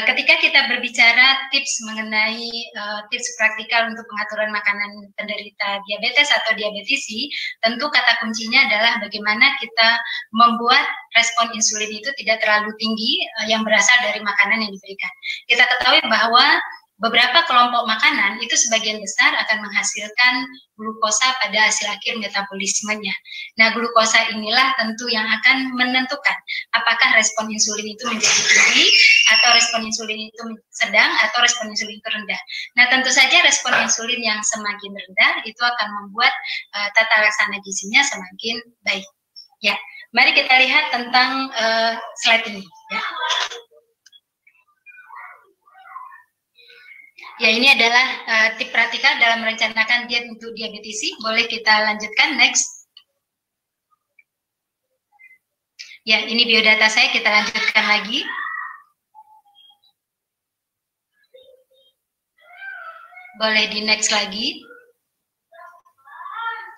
ketika kita berbicara tips mengenai tips praktikal untuk pengaturan makanan penderita diabetes atau diabetisi, tentu kata kuncinya adalah bagaimana kita membuat respon insulin itu tidak terlalu tinggi yang berasal dari makanan yang diberikan. Kita ketahui bahwa beberapa kelompok makanan itu sebagian besar akan menghasilkan glukosa pada hasil akhir metabolismenya. Nah, glukosa inilah tentu yang akan menentukan apakah respon insulin itu menjadi tinggi, atau respon insulin itu sedang, atau respon insulin itu rendah. Nah, tentu saja respon insulin yang semakin rendah itu akan membuat tata laksana gizinya semakin baik. Ya, mari kita lihat tentang slide ini. Ya. Ya, ini adalah tip praktikal dalam merencanakan diet untuk diabetisi. Boleh kita lanjutkan, next. Ya, ini biodata saya, kita lanjutkan lagi. Boleh di next lagi.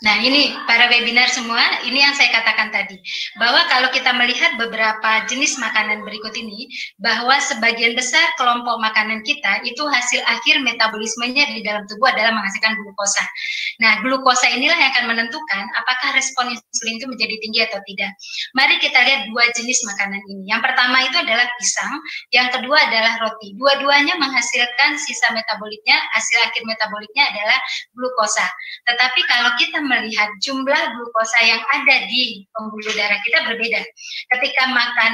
Nah, ini para webinar semua, ini yang saya katakan tadi, bahwa kalau kita melihat beberapa jenis makanan berikut ini, bahwa sebagian besar kelompok makanan kita itu hasil akhir metabolismenya di dalam tubuh adalah menghasilkan glukosa. Nah, glukosa inilah yang akan menentukan apakah respon insulin itu menjadi tinggi atau tidak. Mari kita lihat dua jenis makanan ini. Yang pertama itu adalah pisang, yang kedua adalah roti. Dua-duanya menghasilkan sisa metaboliknya, hasil akhir metaboliknya adalah glukosa. Tetapi kalau kita melihat jumlah glukosa yang ada di pembuluh darah kita berbeda. Ketika makan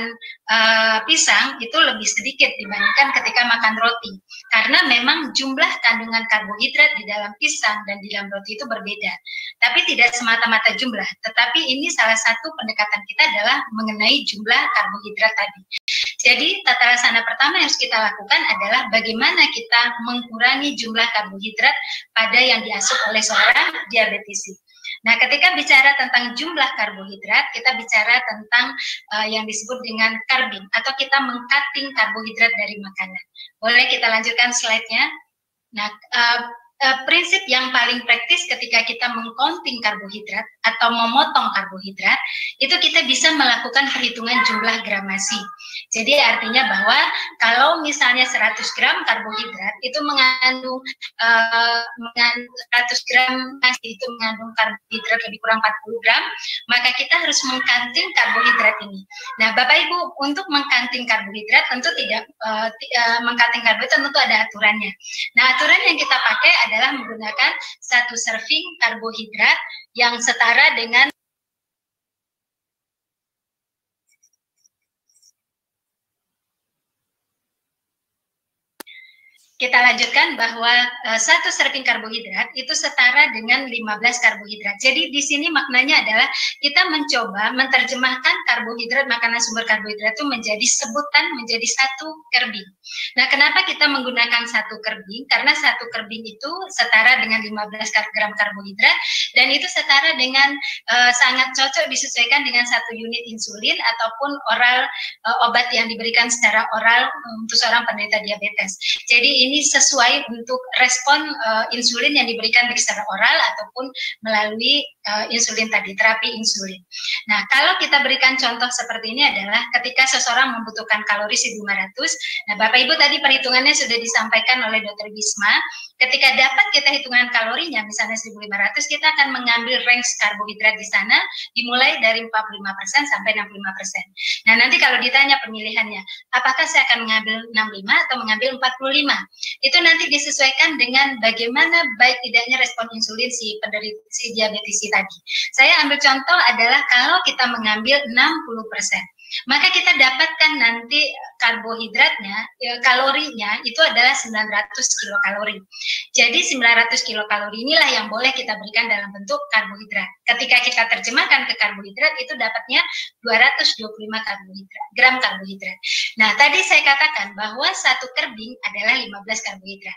pisang itu lebih sedikit dibandingkan ketika makan roti. Karena memang jumlah kandungan karbohidrat di dalam pisang dan di dalam roti itu berbeda. Tapi tidak semata-mata jumlah, tetapi ini salah satu pendekatan kita adalah mengenai jumlah karbohidrat tadi. Jadi tata laksana pertama yang harus kita lakukan adalah bagaimana kita mengurangi jumlah karbohidrat pada yang diasup oleh seorang diabetisi. Nah, ketika bicara tentang jumlah karbohidrat, kita bicara tentang yang disebut dengan carbing, atau kita meng-cutting karbohidrat dari makanan. Boleh kita lanjutkan slide-nya? Nah, prinsip yang paling praktis ketika kita meng-counting karbohidrat atau memotong karbohidrat, itu kita bisa melakukan perhitungan jumlah gramasi. Jadi artinya bahwa kalau misalnya 100 gram karbohidrat itu mengandung 100 gram nasi itu mengandung karbohidrat lebih kurang 40 gram, maka kita harus meng-counting karbohidrat ini. Nah, Bapak Ibu, untuk meng-counting karbohidrat tentu tidak meng-counting karbohidrat tentu ada aturannya. Nah, aturan yang kita pakai adalah menggunakan 1 serving karbohidrat yang setara dengan kita lanjutkan bahwa 1 serving karbohidrat itu setara dengan 15 karbohidrat. Jadi di sini maknanya adalah kita mencoba menerjemahkan karbohidrat, makanan sumber karbohidrat itu menjadi sebutan, menjadi 1 kerbing. Nah, kenapa kita menggunakan 1 kerbing? Karena 1 kerbing itu setara dengan 15 gram karbohidrat, dan itu setara dengan sangat cocok disesuaikan dengan 1 unit insulin ataupun oral obat yang diberikan secara oral untuk seorang penderita diabetes. Jadi ini sesuai untuk respon insulin yang diberikan secara oral ataupun melalui insulin tadi, terapi insulin. Nah, kalau kita berikan contoh seperti ini adalah ketika seseorang membutuhkan kalori 1.500, nah Bapak Ibu tadi perhitungannya sudah disampaikan oleh Dr. Bisma, ketika dapat kita hitungan kalorinya, misalnya 1.500, kita akan mengambil range karbohidrat di sana, dimulai dari 45% sampai 65%. Nah, nanti kalau ditanya pemilihannya, apakah saya akan mengambil 65 atau mengambil 45? Itu nanti disesuaikan dengan bagaimana baik tidaknya respon insulin si penderita si diabetisi tadi. Saya ambil contoh adalah kalau kita mengambil 60%, maka kita dapatkan nanti karbohidratnya, kalorinya itu adalah 900 kilokalori. Jadi 900 kilokalori inilah yang boleh kita berikan dalam bentuk karbohidrat. Ketika kita terjemahkan ke karbohidrat, itu dapatnya 225 gram karbohidrat. Nah, tadi saya katakan bahwa 1 kerbing adalah 15 karbohidrat.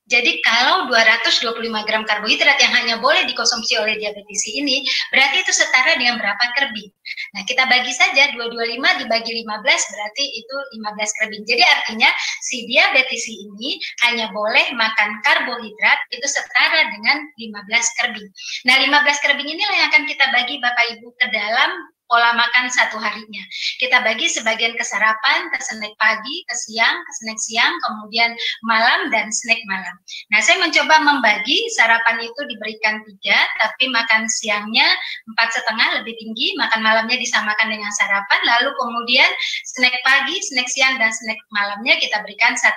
Jadi kalau 225 gram karbohidrat yang hanya boleh dikonsumsi oleh diabetisi ini, berarti itu setara dengan berapa kerbing? Nah, kita bagi saja 225 dibagi 15, berarti itu 15 kerbing. Jadi artinya si diabetisi ini hanya boleh makan karbohidrat itu setara dengan 15 kerbing. Nah, 15 kerbing inilah yang akan kita bagi Bapak Ibu ke dalam pola makan satu harinya. Kita bagi sebagian ke sarapan, ke snack pagi, ke siang, ke snack siang, kemudian malam dan snack malam. Nah, saya mencoba membagi sarapan itu diberikan 3, tapi makan siangnya 4,5 lebih tinggi, makan malamnya disamakan dengan sarapan, lalu kemudian snack pagi, snack siang dan snack malamnya kita berikan 1,5.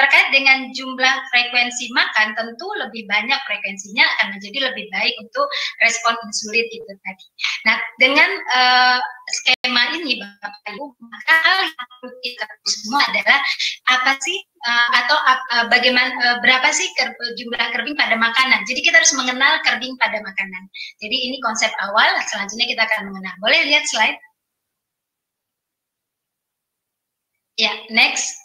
Terkait dengan jumlah frekuensi makan, tentu lebih banyak frekuensinya akan menjadi lebih baik untuk respon insulin itu tadi. Nah, dengan skema ini Bapak Ibu, maka hal yang perlu kita semua adalah apa sih bagaimana berapa sih jumlah kerbing pada makanan. Jadi kita harus mengenal kerbing pada makanan. Jadi ini konsep awal, selanjutnya kita akan mengenal. Boleh lihat slide? Ya, next.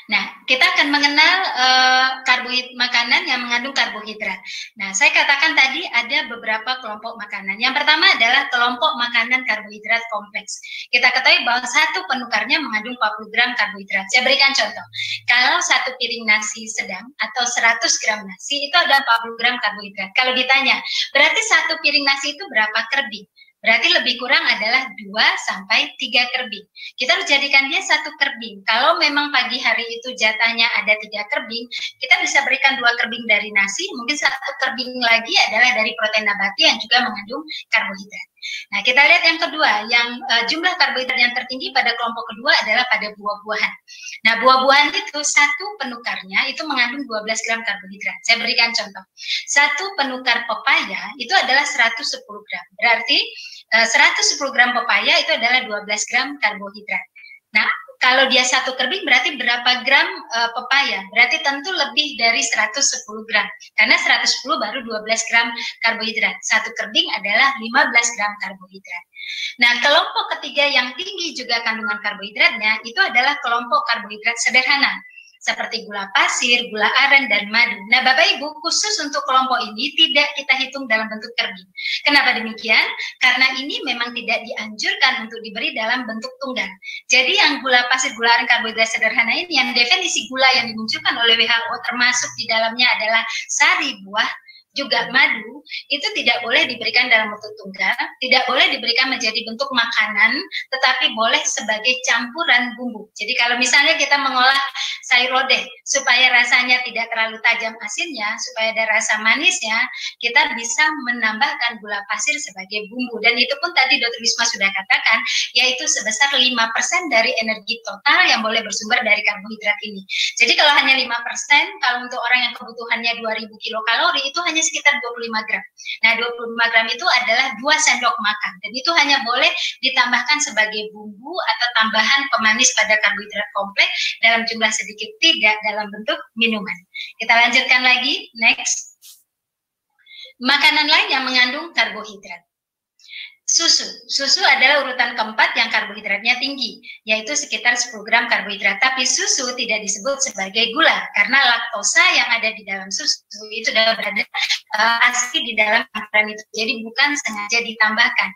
Nah, kita akan mengenal makanan yang mengandung karbohidrat. Nah, saya katakan tadi ada beberapa kelompok makanan. Yang pertama adalah kelompok makanan karbohidrat kompleks. Kita ketahui bahwa satu penukarnya mengandung 40 gram karbohidrat. Saya berikan contoh. Kalau satu piring nasi sedang atau 100 gram nasi itu ada 40 gram karbohidrat. Kalau ditanya, berarti satu piring nasi itu berapa kerbing? Berarti lebih kurang adalah 2-3 kerbing. Kita harus jadikan dia 1 kerbing. Kalau memang pagi hari itu jatahnya ada 3 kerbing, kita bisa berikan 2 kerbing dari nasi, mungkin 1 kerbing lagi adalah dari protein nabati yang juga mengandung karbohidrat. Nah, kita lihat yang kedua, yang jumlah karbohidrat yang tertinggi pada kelompok kedua adalah pada buah-buahan. Nah, buah-buahan itu satu penukarnya itu mengandung 12 gram karbohidrat. Saya berikan contoh. Satu penukar pepaya itu adalah 110 gram. Berarti 110 gram pepaya itu adalah 12 gram karbohidrat. Nah, kalau dia 1 kerbing berarti berapa gram pepaya? Berarti tentu lebih dari 110 gram. Karena 110 baru 12 gram karbohidrat. 1 kerbing adalah 15 gram karbohidrat. Nah, kelompok ketiga yang tinggi juga kandungan karbohidratnya itu adalah kelompok karbohidrat sederhana. Seperti gula pasir, gula aren, dan madu. Nah, Bapak Ibu, khusus untuk kelompok ini tidak kita hitung dalam bentuk kerbing. Kenapa demikian? Karena ini memang tidak dianjurkan untuk diberi dalam bentuk tunggal. Jadi yang gula pasir, gula aren, karbohidrat sederhana ini, yang definisi gula yang dimunculkan oleh WHO termasuk di dalamnya adalah sari buah, juga madu, itu tidak boleh diberikan dalam bentuk tunggal, tidak boleh diberikan menjadi bentuk makanan, tetapi boleh sebagai campuran bumbu. Jadi kalau misalnya kita mengolah sayur lodeh, supaya rasanya tidak terlalu tajam asinnya, supaya ada rasa manisnya, kita bisa menambahkan gula pasir sebagai bumbu. Dan itu pun tadi Dr. Wisma sudah katakan, yaitu sebesar 5% dari energi total yang boleh bersumber dari karbohidrat ini. Jadi kalau hanya 5%, kalau untuk orang yang kebutuhannya 2000 kilokalori, itu hanya sekitar 25 gram. Nah, 25 gram itu adalah 2 sendok makan. Dan itu hanya boleh ditambahkan sebagai bumbu atau tambahan pemanis pada karbohidrat kompleks dalam jumlah sedikit, tidak dalam bentuk minuman. Kita lanjutkan lagi, next. Makanan lain yang mengandung karbohidrat. Susu adalah urutan keempat yang karbohidratnya tinggi, yaitu sekitar 10 gram karbohidrat. Tapi susu tidak disebut sebagai gula, karena laktosa yang ada di dalam susu itu sudah berada asli di dalam campuran itu, jadi bukan sengaja ditambahkan.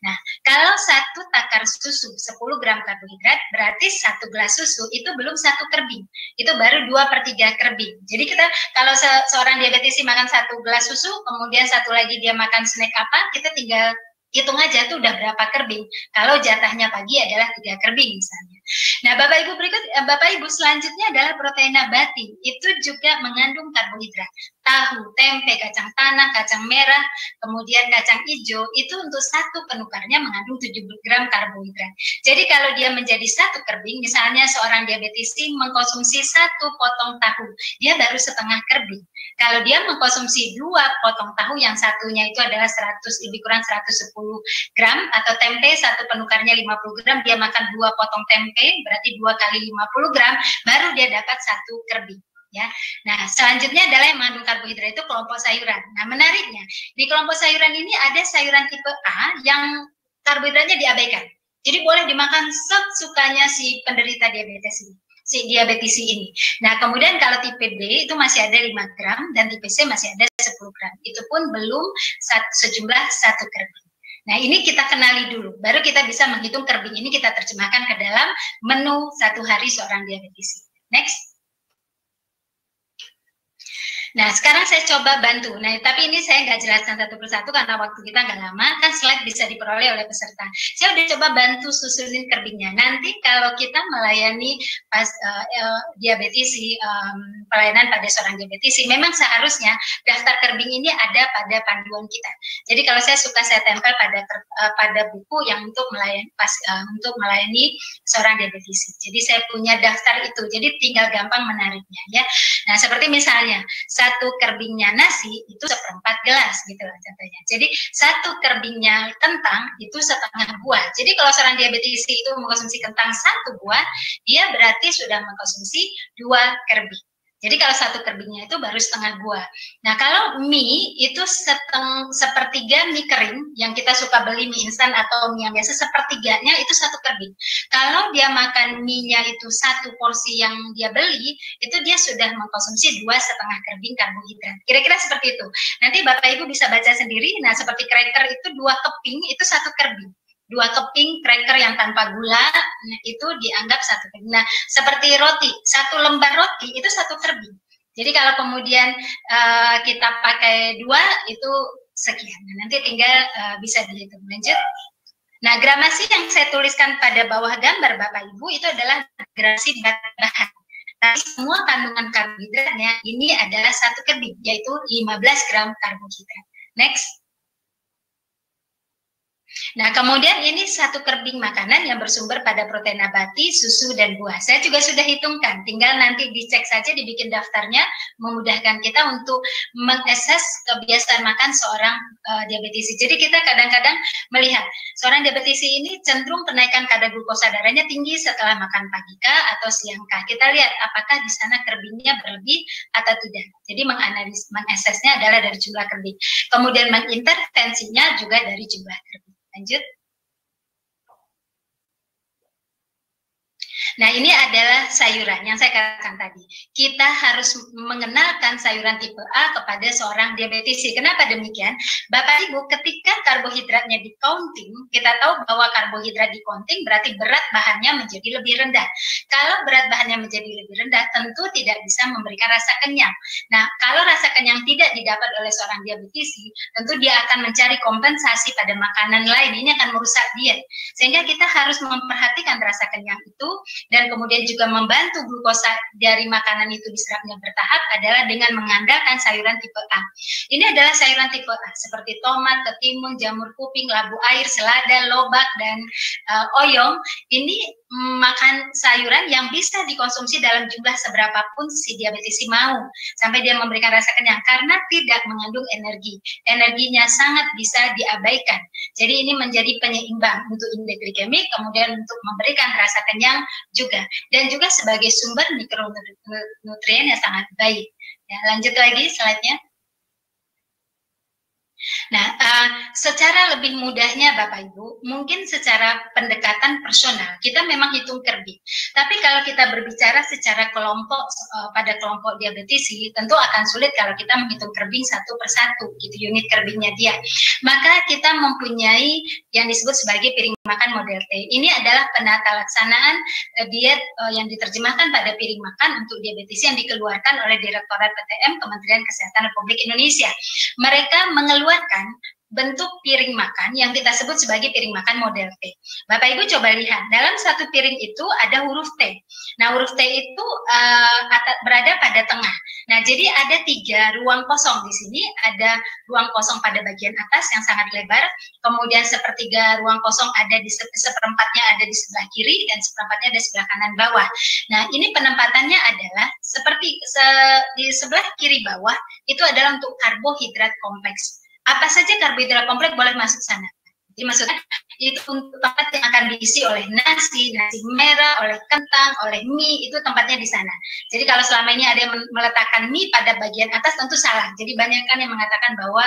Nah, kalau satu takar susu 10 gram karbohidrat, berarti 1 gelas susu itu belum 1 kerbing, itu baru 2/3 kerbing. Jadi kita kalau seorang diabetesi makan 1 gelas susu, kemudian satu lagi dia makan snack apa, kita tinggal hitung aja tuh udah berapa kerbing. Kalau jatahnya pagi adalah 3 kerbing misalnya. Nah, Bapak Ibu selanjutnya adalah protein nabati. Itu juga mengandung karbohidrat. Tahu, tempe, kacang tanah, kacang merah, kemudian kacang hijau, itu untuk satu penukarnya mengandung 7 gram karbohidrat. Jadi kalau dia menjadi 1 kerbing, misalnya seorang diabetesi mengkonsumsi 1 potong tahu, dia baru setengah kerbing. Kalau dia mengkonsumsi 2 potong tahu, yang satunya itu adalah lebih kurang 110 gram, atau tempe, satu penukarnya 50 gram, dia makan 2 potong tempe, berarti 2 kali 50 gram, baru dia dapat 1 kerbing. Ya, nah selanjutnya adalah yang mengandung karbohidrat itu kelompok sayuran. Nah, menariknya di kelompok sayuran ini ada sayuran tipe A yang karbohidratnya diabaikan. Jadi boleh dimakan sesukanya si penderita diabetes ini, si diabetesi ini. Nah, kemudian kalau tipe B itu masih ada 5 gram dan tipe C masih ada 10 gram. Itu pun belum sejumlah 1 kerbing. Nah, ini kita kenali dulu, baru kita bisa menghitung kerbing ini kita terjemahkan ke dalam menu satu hari seorang diabetesi. Next. Nah, sekarang saya coba bantu. Nah, tapi ini saya nggak jelaskan satu persatu karena waktu kita nggak lama, kan slide bisa diperoleh oleh peserta. Saya udah coba bantu susunin kerbingnya. Nanti kalau kita melayani diabetisi, pelayanan pada seorang diabetisi, memang seharusnya daftar kerbing ini ada pada panduan kita. Jadi kalau saya suka saya tempel pada buku yang untuk melayani seorang diabetisi. Jadi saya punya daftar itu. Jadi tinggal gampang menariknya ya. Nah, seperti misalnya satu kerbingnya nasi itu 1/4 gelas gitu lah contohnya. Jadi satu kerbingnya kentang itu 1/2 buah. Jadi kalau seorang diabetisi itu mengkonsumsi kentang 1 buah, dia berarti sudah mengkonsumsi 2 kerbing. Jadi kalau satu kerbingnya itu baru 1/2 buah. Nah, kalau mie itu 1/3 mie kering yang kita suka beli mie instan atau mie yang biasa, 1/3-nya itu 1 kerbing. Kalau dia makan mie-nya itu 1 porsi yang dia beli, itu dia sudah mengkonsumsi 2,5 kerbing karbohidrat. Kira-kira seperti itu. Nanti Bapak Ibu bisa baca sendiri. Nah, seperti cracker itu 2 keping itu 1 kerbing. 2 keping cracker yang tanpa gula, nah, itu dianggap 1 kerbing. Nah, seperti roti, 1 lembar roti itu 1 kerbing. Jadi kalau kemudian kita pakai 2 itu sekian. Nah, nanti tinggal bisa dihitung. Lanjut. Nah, gramasi yang saya tuliskan pada bawah gambar Bapak Ibu itu adalah gramasi berat bahan. Tapi semua kandungan karbohidratnya ini adalah 1 kerbing, yaitu 15 gram karbohidrat. Next. Nah, kemudian ini 1 kerbing makanan yang bersumber pada protein nabati, susu, dan buah. Saya juga sudah hitungkan, tinggal nanti dicek saja, dibikin daftarnya, memudahkan kita untuk mengakses kebiasaan makan seorang diabetisi. Jadi kita kadang-kadang melihat, seorang diabetisi ini cenderung kenaikan kadar glukosa darahnya tinggi setelah makan pagi kah atau siang kah. Kita lihat apakah di sana kerbingnya berlebih atau tidak. Jadi mengaksesnya adalah dari jumlah kerbing. Kemudian mengintervensinya juga dari jumlah kerbing. Lanjut. Nah, ini adalah sayuran yang saya katakan tadi. Kita harus mengenalkan sayuran tipe A kepada seorang diabetisi. Kenapa demikian? Bapak Ibu, ketika karbohidratnya di counting, kita tahu bahwa karbohidrat di counting berarti berat bahannya menjadi lebih rendah. Kalau berat bahannya menjadi lebih rendah, tentu tidak bisa memberikan rasa kenyang. Nah, kalau rasa kenyang tidak didapat oleh seorang diabetisi, tentu dia akan mencari kompensasi pada makanan lain. Ini akan merusak diet. Sehingga kita harus memperhatikan rasa kenyang itu, dan kemudian juga membantu glukosa dari makanan itu diserapnya bertahap adalah dengan mengandalkan sayuran tipe A. Ini adalah sayuran tipe A seperti tomat, ketimun, jamur kuping, labu air, selada, lobak, dan oyong. Ini makan sayuran yang bisa dikonsumsi dalam jumlah seberapapun si diabetisi mau sampai dia memberikan rasa kenyang karena tidak mengandung energi. Energinya sangat bisa diabaikan. Jadi ini menjadi penyeimbang untuk indeks glikemik, kemudian untuk memberikan rasa kenyang juga, dan juga sebagai sumber mikronutrien yang sangat baik. Ya, lanjut lagi slide-nya. Nah, secara lebih mudahnya Bapak Ibu, mungkin secara pendekatan personal, kita memang hitung kerbing. Tapi kalau kita berbicara secara kelompok, pada kelompok diabetisi, tentu akan sulit kalau kita menghitung kerbing 1 per 1, gitu, unit kerbingnya dia. Maka kita mempunyai yang disebut sebagai piring makan model T. Ini adalah penata laksanaan diet yang diterjemahkan pada piring makan untuk diabetisi yang dikeluarkan oleh Direktorat PTM Kementerian Kesehatan Republik Indonesia. Mereka mengeluarkan bentuk piring makan yang kita sebut sebagai piring makan model T. Bapak Ibu coba lihat, dalam satu piring itu ada huruf T. Nah, huruf T itu berada pada tengah. Nah, jadi ada 3 ruang kosong di sini. Ada ruang kosong pada bagian atas yang sangat lebar, kemudian 1/3 ruang kosong ada di seperempatnya ada di sebelah kiri, dan seperempatnya ada di sebelah kanan bawah. Nah, ini penempatannya adalah seperti di sebelah kiri bawah itu adalah untuk karbohidrat kompleks. Apa saja karbohidrat kompleks boleh masuk sana. Jadi maksudnya itu untuk tempat yang akan diisi oleh nasi merah, oleh kentang, oleh mie, itu tempatnya di sana. Jadi kalau selama ini ada yang meletakkan mie pada bagian atas, tentu salah. Jadi banyak kan yang mengatakan bahwa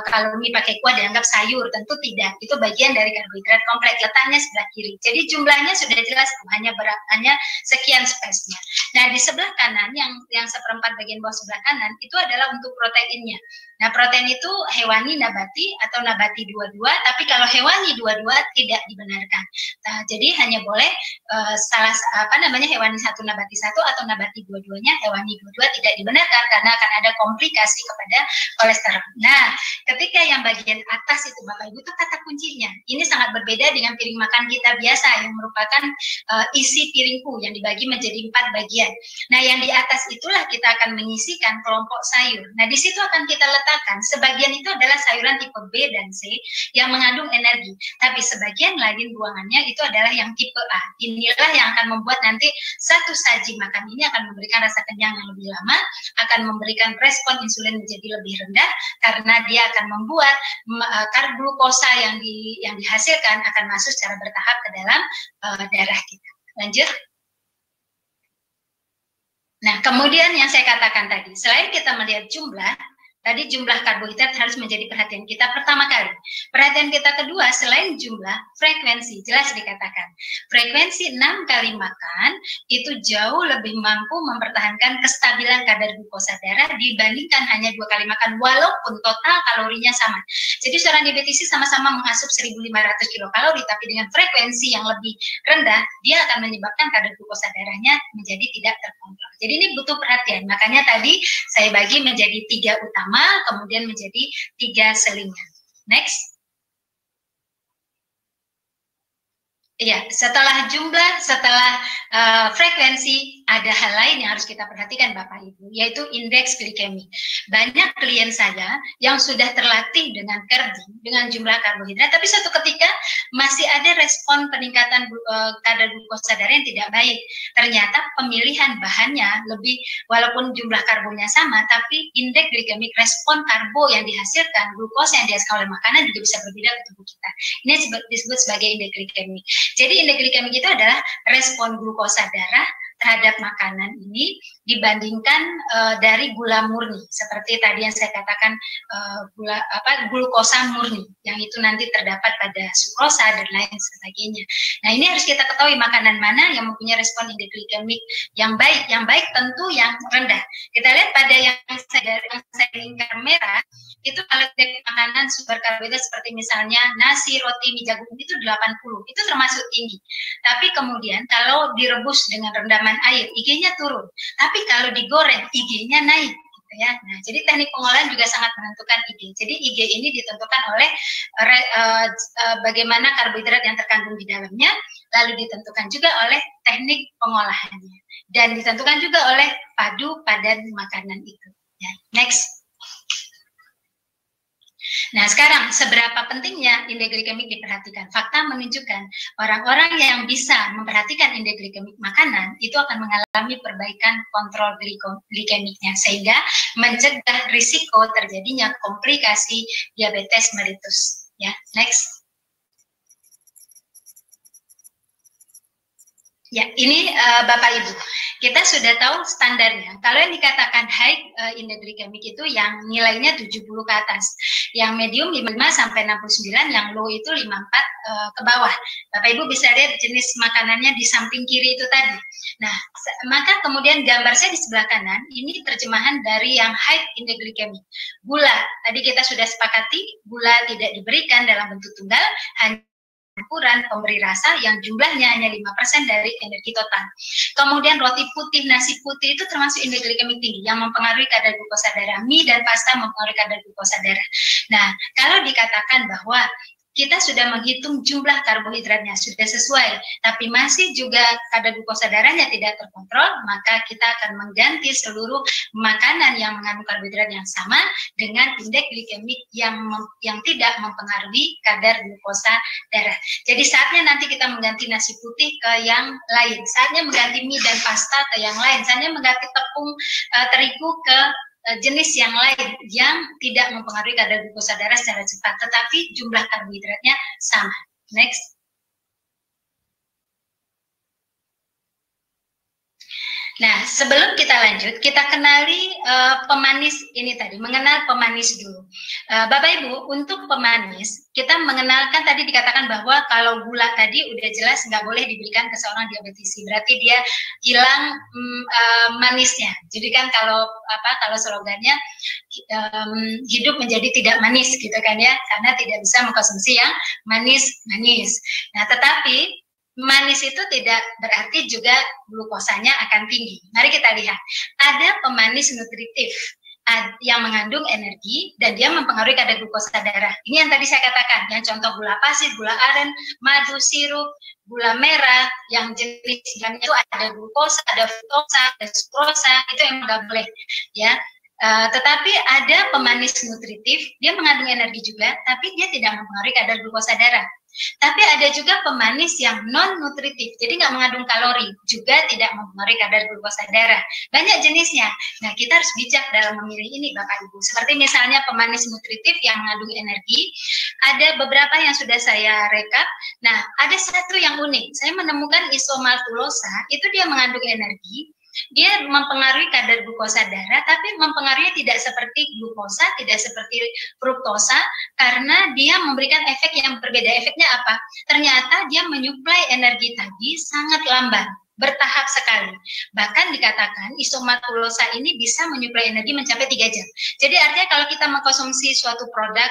kalau mie pakai kuah dianggap sayur, tentu tidak. Itu bagian dari karbohidrat kompleks, letaknya sebelah kiri. Jadi jumlahnya sudah jelas, hanya sekian space-nya. Nah, di sebelah kanan yang seperempat bagian bawah sebelah kanan itu adalah untuk proteinnya. Nah, protein itu hewani, nabati atau nabati dua-dua, tapi kalau hewani dua-dua tidak dibenarkan. Nah, jadi hanya boleh hewani satu, nabati satu, atau nabati dua-duanya, hewani dua-dua tidak dibenarkan karena akan ada komplikasi kepada kolesterol. Nah, ketika yang bagian atas itu Bapak Ibu itu kata kuncinya. Ini sangat berbeda dengan piring makan kita biasa yang merupakan isi piringku yang dibagi menjadi 4 bagian. Nah, yang di atas itulah kita akan menyisikan kelompok sayur. Nah, di situ akan kita letakkan sebagian itu adalah sayuran tipe B dan C yang mengandung energi, tapi sebagian lain buangannya itu adalah yang tipe A. Inilah yang akan membuat nanti satu saji makan ini akan memberikan rasa kenyang yang lebih lama, akan memberikan respon insulin menjadi lebih rendah karena dia akan membuat glukosa yang dihasilkan akan masuk secara bertahap ke dalam darah kita. Lanjut. Nah, kemudian yang saya katakan tadi, selain kita melihat jumlah, tadi jumlah karbohidrat harus menjadi perhatian kita pertama kali. Perhatian kita kedua, selain jumlah, frekuensi, jelas dikatakan. Frekuensi 6 kali makan itu jauh lebih mampu mempertahankan kestabilan kadar glukosa darah dibandingkan hanya 2 kali makan, walaupun total kalorinya sama. Jadi seorang diabetisi sama-sama mengasup 1.500 kilokalori, tapi dengan frekuensi yang lebih rendah, dia akan menyebabkan kadar glukosa darahnya menjadi tidak terkontrol. Jadi ini butuh perhatian, makanya tadi saya bagi menjadi 3 utama, kemudian menjadi 3 selingan. Next. Iya, setelah jumlah, setelah frekuensi, ada hal lain yang harus kita perhatikan Bapak Ibu, yaitu indeks glikemik. Banyak klien saya yang sudah terlatih dengan kerding, dengan jumlah karbohidrat, tapi suatu ketika masih ada respon peningkatan kadar glukosa darah yang tidak baik. Ternyata pemilihan bahannya lebih, walaupun jumlah karbonya sama, tapi indeks glikemik, respon karbo yang dihasilkan, glukosa yang dihasilkan oleh makanan juga bisa berbeda ke tubuh kita. Ini disebut sebagai indeks glikemik. Jadi indeks glikemik itu adalah respon glukosa darah terhadap makanan ini dibandingkan dari gula murni, seperti tadi yang saya katakan glukosa murni yang itu nanti terdapat pada sukrosa dan lain sebagainya. Nah, ini harus kita ketahui makanan mana yang mempunyai respon indeks glikemik yang baik tentu yang rendah. Kita lihat pada yang saya lingkar merah itu kalau makanan sumber karbohidrat seperti misalnya nasi, roti, mie jagung itu 80, itu termasuk tinggi. Tapi kemudian kalau direbus dengan rendaman air, IG-nya turun. Tapi kalau digoreng, IG-nya naik. Gitu ya. Nah, jadi teknik pengolahan juga sangat menentukan IG. Jadi IG ini ditentukan oleh bagaimana karbohidrat yang terkandung di dalamnya, lalu ditentukan juga oleh teknik pengolahannya, dan ditentukan juga oleh padu padan makanan itu. Ya. Next. Nah, sekarang seberapa pentingnya indeks glikemik diperhatikan? Fakta menunjukkan orang-orang yang bisa memperhatikan indeks glikemik makanan itu akan mengalami perbaikan kontrol glikemiknya sehingga mencegah risiko terjadinya komplikasi diabetes mellitus. Ya, next. Ya, ini Bapak Ibu, kita sudah tahu standarnya. Kalau yang dikatakan high indeks glikemik itu yang nilainya 70 ke atas, yang medium 55 sampai 69, yang low itu 54 ke bawah. Bapak Ibu bisa lihat jenis makanannya di samping kiri itu tadi. Nah, maka kemudian gambar saya di sebelah kanan, ini terjemahan dari yang high indeks glikemik. Gula, tadi kita sudah sepakati, gula tidak diberikan dalam bentuk tunggal, hanya ukuran pemberi rasa yang jumlahnya hanya 5% dari energi total. Kemudian roti putih, nasi putih itu termasuk indeks glikemik tinggi yang mempengaruhi kadar glukosa darah. Mie dan pasta mempengaruhi kadar glukosa darah. Nah, kalau dikatakan bahwa kita sudah menghitung jumlah karbohidratnya sudah sesuai, tapi masih juga kadar glukosa darahnya tidak terkontrol, maka kita akan mengganti seluruh makanan yang mengandung karbohidrat yang sama dengan indeks glikemik yang tidak mempengaruhi kadar glukosa darah. Jadi saatnya nanti kita mengganti nasi putih ke yang lain, saatnya mengganti mie dan pasta ke yang lain, saatnya mengganti tepung terigu ke jenis yang lain yang tidak mempengaruhi kadar glukosa darah secara cepat, tetapi jumlah karbohidratnya sama. Next. Nah, sebelum kita lanjut, kita kenali pemanis ini tadi, mengenal pemanis dulu. Bapak Ibu, untuk pemanis, kita mengenalkan tadi dikatakan bahwa kalau gula tadi udah jelas nggak boleh diberikan ke seorang diabetisi, berarti dia hilang manisnya. Jadi kan kalau slogannya hidup menjadi tidak manis gitu kan ya, karena tidak bisa mengkonsumsi yang manis-manis. Nah, tetapi manis itu tidak berarti juga glukosanya akan tinggi. Mari kita lihat. Ada pemanis nutritif yang mengandung energi dan dia mempengaruhi kadar glukosa darah. Ini yang tadi saya katakan, yang contoh gula pasir, gula aren, madu, sirup, gula merah, yang jenis itu ada glukosa, ada fruktosa, ada sukrosa, itu yang nggak boleh, ya. Tetapi ada pemanis nutritif, dia mengandung energi juga, tapi dia tidak mempengaruhi kadar glukosa darah. Tapi ada juga pemanis yang non-nutritif, jadi nggak mengandung kalori, juga tidak mempengaruhi kadar glukosa darah. Banyak jenisnya. Nah, kita harus bijak dalam memilih ini, Bapak Ibu. Seperti misalnya pemanis nutritif yang mengandung energi, ada beberapa yang sudah saya rekap. Nah, ada satu yang unik. Saya menemukan isomaltulosa, itu dia mengandung energi, dia mempengaruhi kadar glukosa darah, tapi mempengaruhi tidak seperti glukosa, tidak seperti fruktosa, karena dia memberikan efek yang berbeda. Efeknya apa? Ternyata dia menyuplai energi tadi sangat lamban, bertahap sekali. Bahkan dikatakan isomaltulosa ini bisa menyuplai energi mencapai 3 jam. Jadi artinya kalau kita mengkonsumsi suatu produk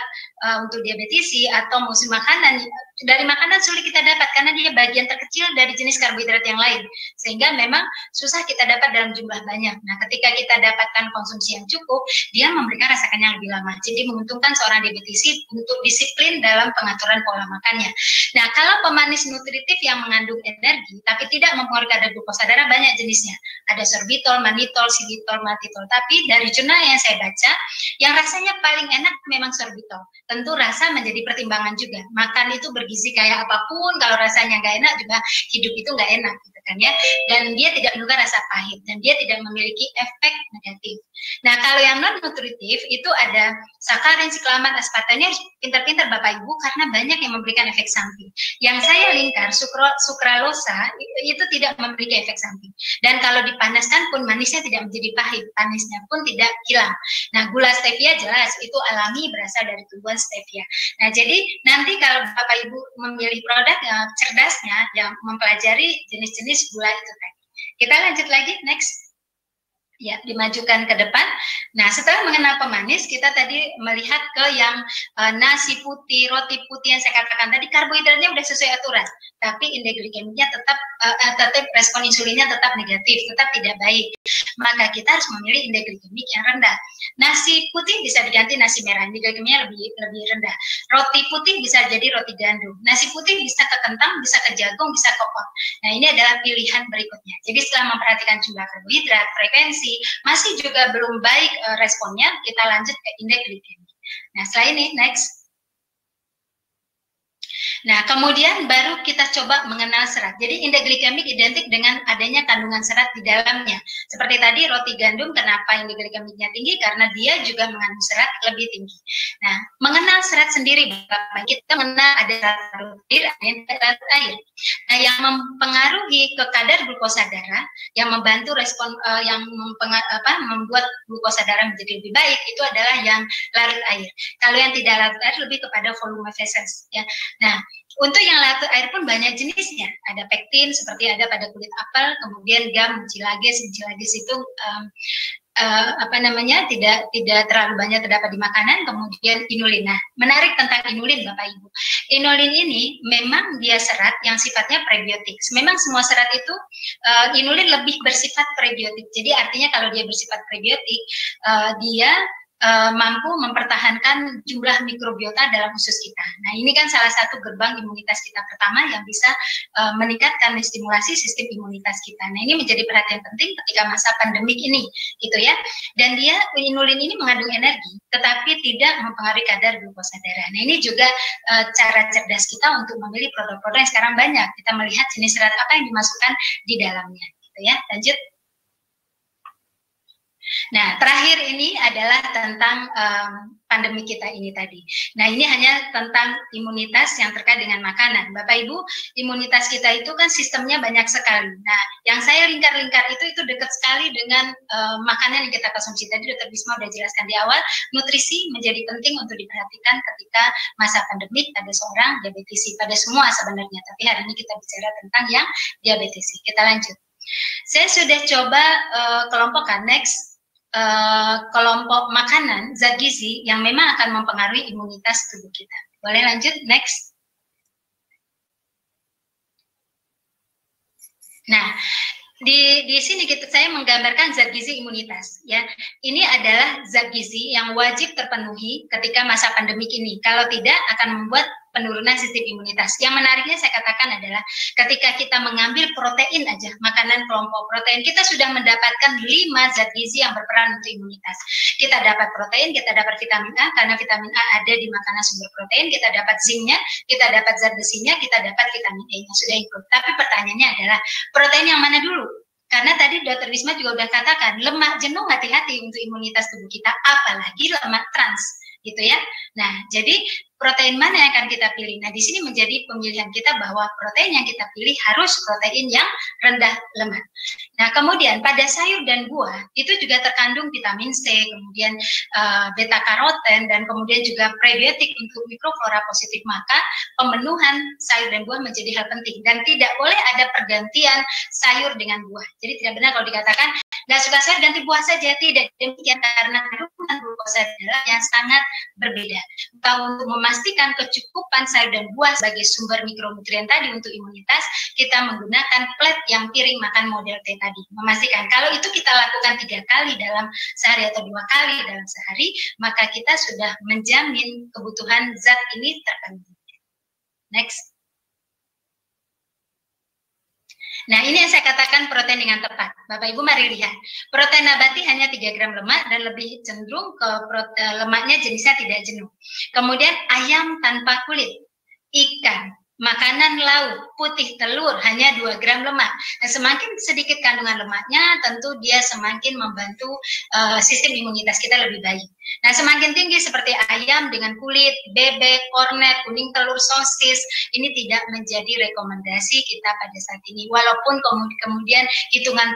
untuk diabetisi atau musim makanan, dari makanan sulit kita dapat karena dia bagian terkecil dari jenis karbohidrat yang lain, sehingga memang susah kita dapat dalam jumlah banyak. Nah, ketika kita dapatkan konsumsi yang cukup, dia memberikan rasa kenyang lebih lama. Jadi menguntungkan seorang diabetisi untuk disiplin dalam pengaturan pola makannya. Nah, kalau pemanis nutritif yang mengandung energi tapi tidak mempengaruhi kadar glukosa darah, banyak jenisnya. Ada sorbitol, manitol, xilitol, maltitol. Tapi dari jurnal yang saya baca, yang rasanya paling enak memang sorbitol. Tentu rasa menjadi pertimbangan juga. Makan itu bergizi kayak apapun, kalau rasanya nggak enak juga hidup itu nggak enak gitu kan ya. Dan dia tidak menimbulkan rasa pahit dan dia tidak memiliki efek negatif. Nah, kalau yang non nutritif itu ada sakarin, siklamat, aspartam. Ini harus pintar-pintar Bapak Ibu karena banyak yang memberikan efek samping. Yang saya lingkar sukralosa itu tidak memberikan efek samping. Dan kalau dipanaskan pun manisnya tidak menjadi pahit, panisnya pun tidak hilang. Nah, gula stevia jelas itu alami, berasal dari tumbuhan stevia. Nah, jadi nanti kalau Bapak Ibu memilih produk yang cerdasnya, yang mempelajari jenis-jenis gula itu tadi. Kita lanjut lagi, next. Ya, dimajukan ke depan. Nah, setelah mengenal pemanis, kita tadi melihat ke yang nasi putih, roti putih yang saya katakan tadi, karbohidratnya udah sesuai aturan, tapi indeks glikemiknya tetap respon insulinnya tetap negatif, tetap tidak baik. Maka kita harus memilih indeks glikemik yang rendah. Nasi putih bisa diganti nasi merah, indeks glikemiknya lebih rendah. Roti putih bisa jadi roti gandum. Nasi putih bisa ke kentang, bisa ke jagung, bisa ke pot. Nah, ini adalah pilihan berikutnya. Jadi setelah memperhatikan jumlah karbohidrat, frekuensi, masih juga belum baik responnya, kita lanjut ke indeks glikemik. Nah, setelah ini, next. Nah, kemudian baru kita coba mengenal serat. Jadi indeks glikemik identik dengan adanya kandungan serat di dalamnya. Seperti tadi roti gandum, kenapa indeks glikemiknya tinggi? Karena dia juga mengandung serat lebih tinggi. Nah, mengenal serat sendiri, Bapak, kita mengenal ada serat air, ada serat air. Nah, yang mempengaruhi ke kadar glukosa darah, yang membantu respon, yang membuat glukosa darah menjadi lebih baik, itu adalah yang larut air. Kalau yang tidak larut air lebih kepada volume feses. Ya. Nah, untuk yang larut air pun banyak jenisnya. Ada pektin seperti ada pada kulit apel, kemudian gam, mucilages itu tidak terlalu banyak terdapat di makanan. Kemudian inulin. Nah, menarik tentang inulin, Bapak Ibu. Inulin ini memang dia serat yang sifatnya prebiotik. Memang semua serat itu inulin lebih bersifat prebiotik. Jadi artinya kalau dia bersifat prebiotik, dia mampu mempertahankan jumlah mikrobiota dalam usus kita. Nah, ini kan salah satu gerbang imunitas kita pertama yang bisa meningkatkan stimulasi sistem imunitas kita. Nah, ini menjadi perhatian penting ketika masa pandemik ini, gitu ya. Dan dia inulin ini mengandung energi, tetapi tidak mempengaruhi kadar glukosa darah. Nah, ini juga cara cerdas kita untuk memilih produk-produk yang sekarang banyak. Kita melihat jenis serat apa yang dimasukkan di dalamnya, gitu ya. Lanjut. Nah, terakhir ini adalah tentang pandemi kita ini tadi. Nah, ini hanya tentang imunitas yang terkait dengan makanan. Bapak Ibu, imunitas kita itu kan sistemnya banyak sekali. Nah, yang saya lingkar-lingkar itu dekat sekali dengan makanan yang kita konsumsi. Tadi Dr. Bisma sudah jelaskan di awal, nutrisi menjadi penting untuk diperhatikan ketika masa pandemik pada seorang diabetesi, pada semua sebenarnya. Tapi hari ini kita bicara tentang yang diabetesi. Kita lanjut. Saya sudah coba kelompokkan next. Kelompok makanan, zat gizi yang memang akan mempengaruhi imunitas tubuh kita. Boleh lanjut, next. Nah, di sini saya menggambarkan zat gizi imunitas. Ya, ini adalah zat gizi yang wajib terpenuhi ketika masa pandemik ini. Kalau tidak, akan membuat penurunan sistem imunitas. Yang menariknya saya katakan adalah ketika kita mengambil protein aja, makanan kelompok protein, kita sudah mendapatkan 5 zat gizi yang berperan untuk imunitas. Kita dapat protein, kita dapat vitamin A, karena vitamin A ada di makanan sumber protein, kita dapat zinc-nya, kita dapat zat besinya, kita dapat vitamin E-nya, sudah ikut. Tapi pertanyaannya adalah, protein yang mana dulu? Karena tadi Dr. Wisma juga udah katakan, lemak jenuh hati-hati untuk imunitas tubuh kita, apalagi lemak trans, gitu ya. Nah, jadi protein mana yang akan kita pilih? Nah, di sini menjadi pemilihan kita bahwa protein yang kita pilih harus protein yang rendah lemak. Nah, kemudian pada sayur dan buah itu juga terkandung vitamin C, kemudian beta karoten, dan kemudian juga prebiotik untuk mikroflora positif. Maka pemenuhan sayur dan buah menjadi hal penting dan tidak boleh ada pergantian sayur dengan buah. Jadi tidak benar kalau dikatakan nggak suka sayur ganti buah saja, tidak demikian, karena kandungan glukosa adalah yang sangat berbeda. Untuk memastikan kecukupan sayur dan buah sebagai sumber mikronutrien tadi untuk imunitas, kita menggunakan plate yang piring makan model T tadi. Memastikan kalau itu kita lakukan 3 kali dalam sehari atau 2 kali dalam sehari, maka kita sudah menjamin kebutuhan zat ini terpenuhi. Next. Nah, ini yang saya katakan protein dengan tepat. Bapak Ibu mari lihat. Protein nabati hanya 3 gram lemak dan lebih cenderung ke lemaknya jenisnya tidak jenuh. Kemudian ayam tanpa kulit, ikan, makanan laut, putih, telur hanya 2 gram lemak. Dan semakin sedikit kandungan lemaknya, tentu dia semakin membantu sistem imunitas kita lebih baik. Nah, semakin tinggi seperti ayam dengan kulit, bebek, kornet, kuning telur, sosis, ini tidak menjadi rekomendasi kita pada saat ini. Walaupun kemudian hitungan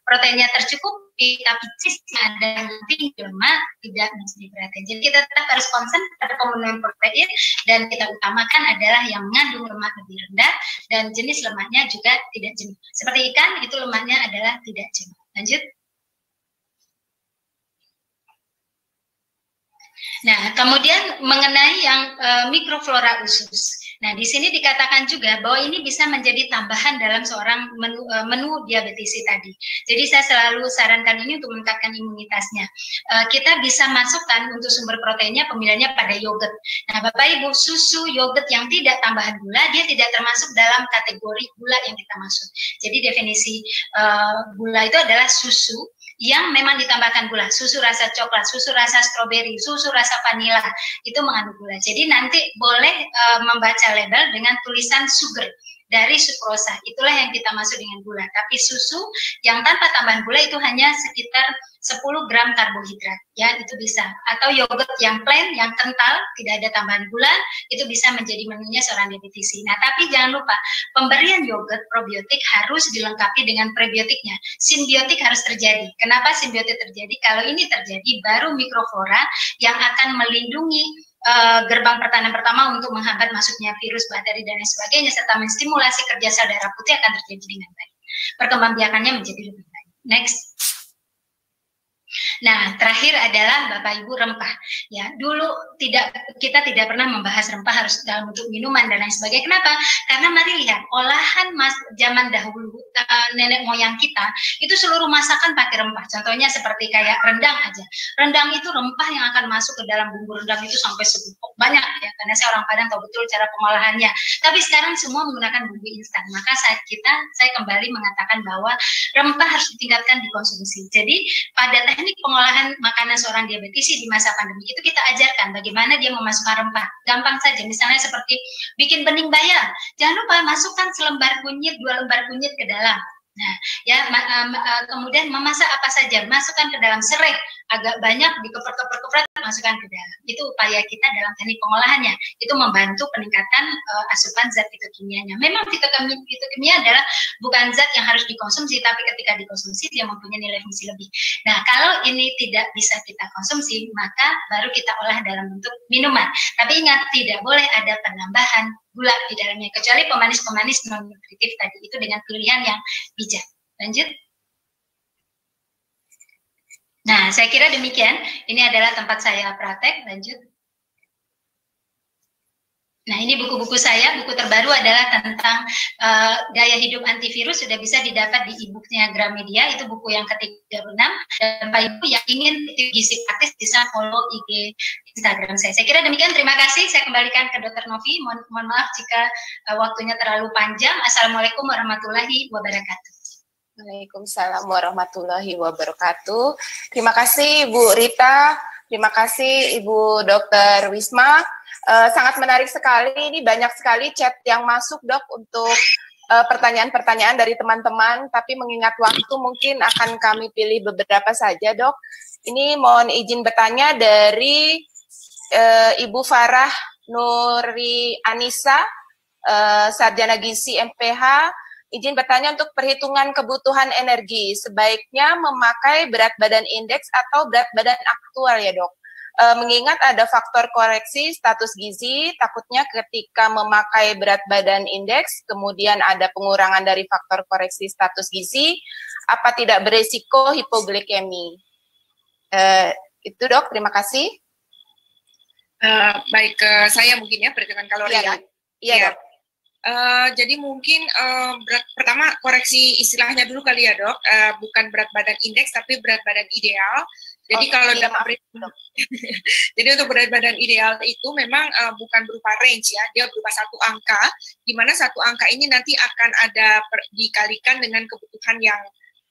proteinnya tercukupi, tapi cisnya ada yang tinggi lemak tidak menjadi perhatian. Jadi kita tetap harus konsen pada pemenuhan protein dan kita utamakan adalah yang mengandung lemak lebih rendah dan jenis lemaknya juga tidak jenuh. Seperti ikan, itu lemaknya adalah tidak jenuh. Lanjut. Nah, kemudian mengenai yang mikroflora usus. Nah, di sini dikatakan juga bahwa ini bisa menjadi tambahan dalam seorang menu diabetesi tadi. Jadi saya selalu sarankan ini untuk meningkatkan imunitasnya. Kita bisa masukkan untuk sumber proteinnya pemilihannya pada yogurt. Nah, Bapak Ibu, susu yogurt yang tidak tambahan gula, dia tidak termasuk dalam kategori gula yang kita maksud. Jadi definisi gula itu adalah susu yang memang ditambahkan gula, susu rasa coklat, susu rasa stroberi, susu rasa vanila, itu mengandung gula. Jadi nanti boleh membaca label dengan tulisan sugar dari sukrosa, itulah yang kita maksud dengan gula. Tapi susu yang tanpa tambahan gula itu hanya sekitar 10 gram karbohidrat, ya itu bisa. Atau yogurt yang plain, yang kental, tidak ada tambahan gula, itu bisa menjadi menunya seorang diabetesi. Nah, tapi jangan lupa, pemberian yogurt probiotik harus dilengkapi dengan prebiotiknya. Simbiotik harus terjadi. Kenapa simbiotik terjadi? Kalau ini terjadi, baru mikroflora yang akan melindungi gerbang pertahanan pertama untuk menghambat masuknya virus, bakteri, dan lain sebagainya, serta menstimulasi kerja sel darah putih akan terjadi dengan baik. Perkembangbiakannya menjadi lebih baik. Next. Nah, terakhir adalah Bapak Ibu rempah. Ya, dulu kita tidak pernah membahas rempah harus dalam bentuk minuman dan lain sebagainya. Kenapa? Karena mari lihat olahan zaman dahulu nenek moyang kita itu seluruh masakan pakai rempah. Contohnya seperti kayak rendang aja. Rendang itu rempah yang akan masuk ke dalam bumbu rendang itu sampai segupuk banyak ya. Karena saya orang Padang tahu betul cara pengolahannya. Tapi sekarang semua menggunakan bumbu instan. Maka saya kembali mengatakan bahwa rempah harus ditingkatkan dikonsumsi. Jadi pada teknik pengolahan makanan seorang diabetesi di masa pandemi itu kita ajarkan bagaimana dia memasukkan rempah. Gampang saja, misalnya seperti bikin bening bayam. Jangan lupa masukkan selembar kunyit, 2 lembar kunyit ke dalam. Nah, ya kemudian memasak apa saja, masukkan ke dalam serai, agak banyak dikepret-kepret masukkan ke dalam. Itu upaya kita dalam teknik pengolahannya. Itu membantu peningkatan asupan zat fitokimianya. Memang fitokimia adalah bukan zat yang harus dikonsumsi, tapi ketika dikonsumsi dia mempunyai nilai fungsi lebih. Nah, kalau ini tidak bisa kita konsumsi, maka baru kita olah dalam bentuk minuman. Tapi ingat, tidak boleh ada penambahan gula di dalamnya, kecuali pemanis-pemanis non-nutritif tadi, itu dengan pilihan yang bijak. Lanjut. Nah, saya kira demikian. Ini adalah tempat saya praktek. Lanjut. Nah, ini buku-buku saya. Buku terbaru adalah tentang gaya hidup antivirus. Sudah bisa didapat di e-booknya Gramedia. Itu buku yang ke-36. Dan Pak Ibu yang ingin gizi praktis bisa follow IG Instagram saya. Saya kira demikian. Terima kasih. Saya kembalikan ke Dr. Novi. Mohon maaf jika waktunya terlalu panjang. Assalamualaikum warahmatullahi wabarakatuh. Waalaikumsalam warahmatullahi wabarakatuh. Terima kasih Bu Rita. Terima kasih Ibu Dr. Wisma. Sangat menarik sekali, ini banyak sekali chat yang masuk Dok untuk pertanyaan-pertanyaan dari teman-teman, tapi mengingat waktu mungkin akan kami pilih beberapa saja Dok. Ini mohon izin bertanya dari Ibu Farah Nuri Anissa, Sarjana Gizi MPH, izin bertanya untuk perhitungan kebutuhan energi, sebaiknya memakai berat badan indeks atau berat badan aktual ya Dok? Mengingat ada faktor koreksi status gizi, takutnya ketika memakai berat badan indeks, kemudian ada pengurangan dari faktor koreksi status gizi, apa tidak beresiko hipoglikemi? Itu Dok, terima kasih. Baik, saya mungkin ya, perhitungan kalori ya. Iya Dok. Jadi mungkin pertama koreksi istilahnya dulu kali ya Dok, bukan berat badan indeks tapi berat badan ideal. Jadi kalau dalam jadi untuk berat badan ideal itu memang bukan berupa range ya, dia berupa satu angka, di mana satu angka ini nanti akan ada dikalikan dengan kebutuhan yang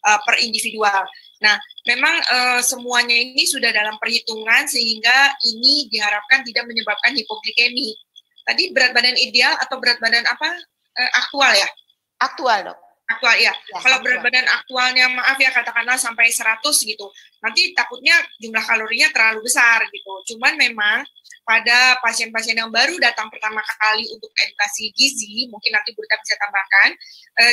per individual. Nah, memang semuanya ini sudah dalam perhitungan sehingga ini diharapkan tidak menyebabkan hipoglikemi. Tadi berat badan ideal atau berat badan apa? Aktual ya? Aktual Dok. Aktual ya. Kalau berat badan aktualnya maaf ya katakanlah sampai 100 gitu. Nanti takutnya jumlah kalorinya terlalu besar gitu. Cuman memang pada pasien-pasien yang baru datang pertama kali untuk edukasi gizi, mungkin nanti Bu Rita bisa tambahkan.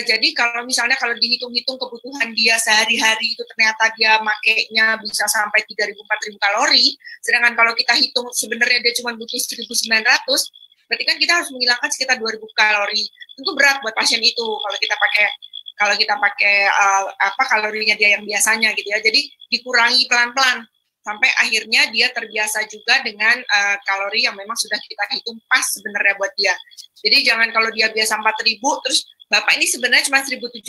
Jadi kalau misalnya kalau dihitung-hitung kebutuhan dia sehari-hari itu ternyata dia makainya bisa sampai 3.000-4.000 kalori, sedangkan kalau kita hitung sebenarnya dia cuma butuh 1.900, berarti kan kita harus menghilangkan sekitar 2.000 kalori. Tentu berat buat pasien itu kalau kita pakai kalorinya dia yang biasanya gitu ya. Jadi dikurangi pelan-pelan sampai akhirnya dia terbiasa juga dengan kalori yang memang sudah kita hitung pas sebenarnya buat dia. Jadi jangan kalau dia biasa 4.000 terus Bapak ini sebenarnya cuma 1.700,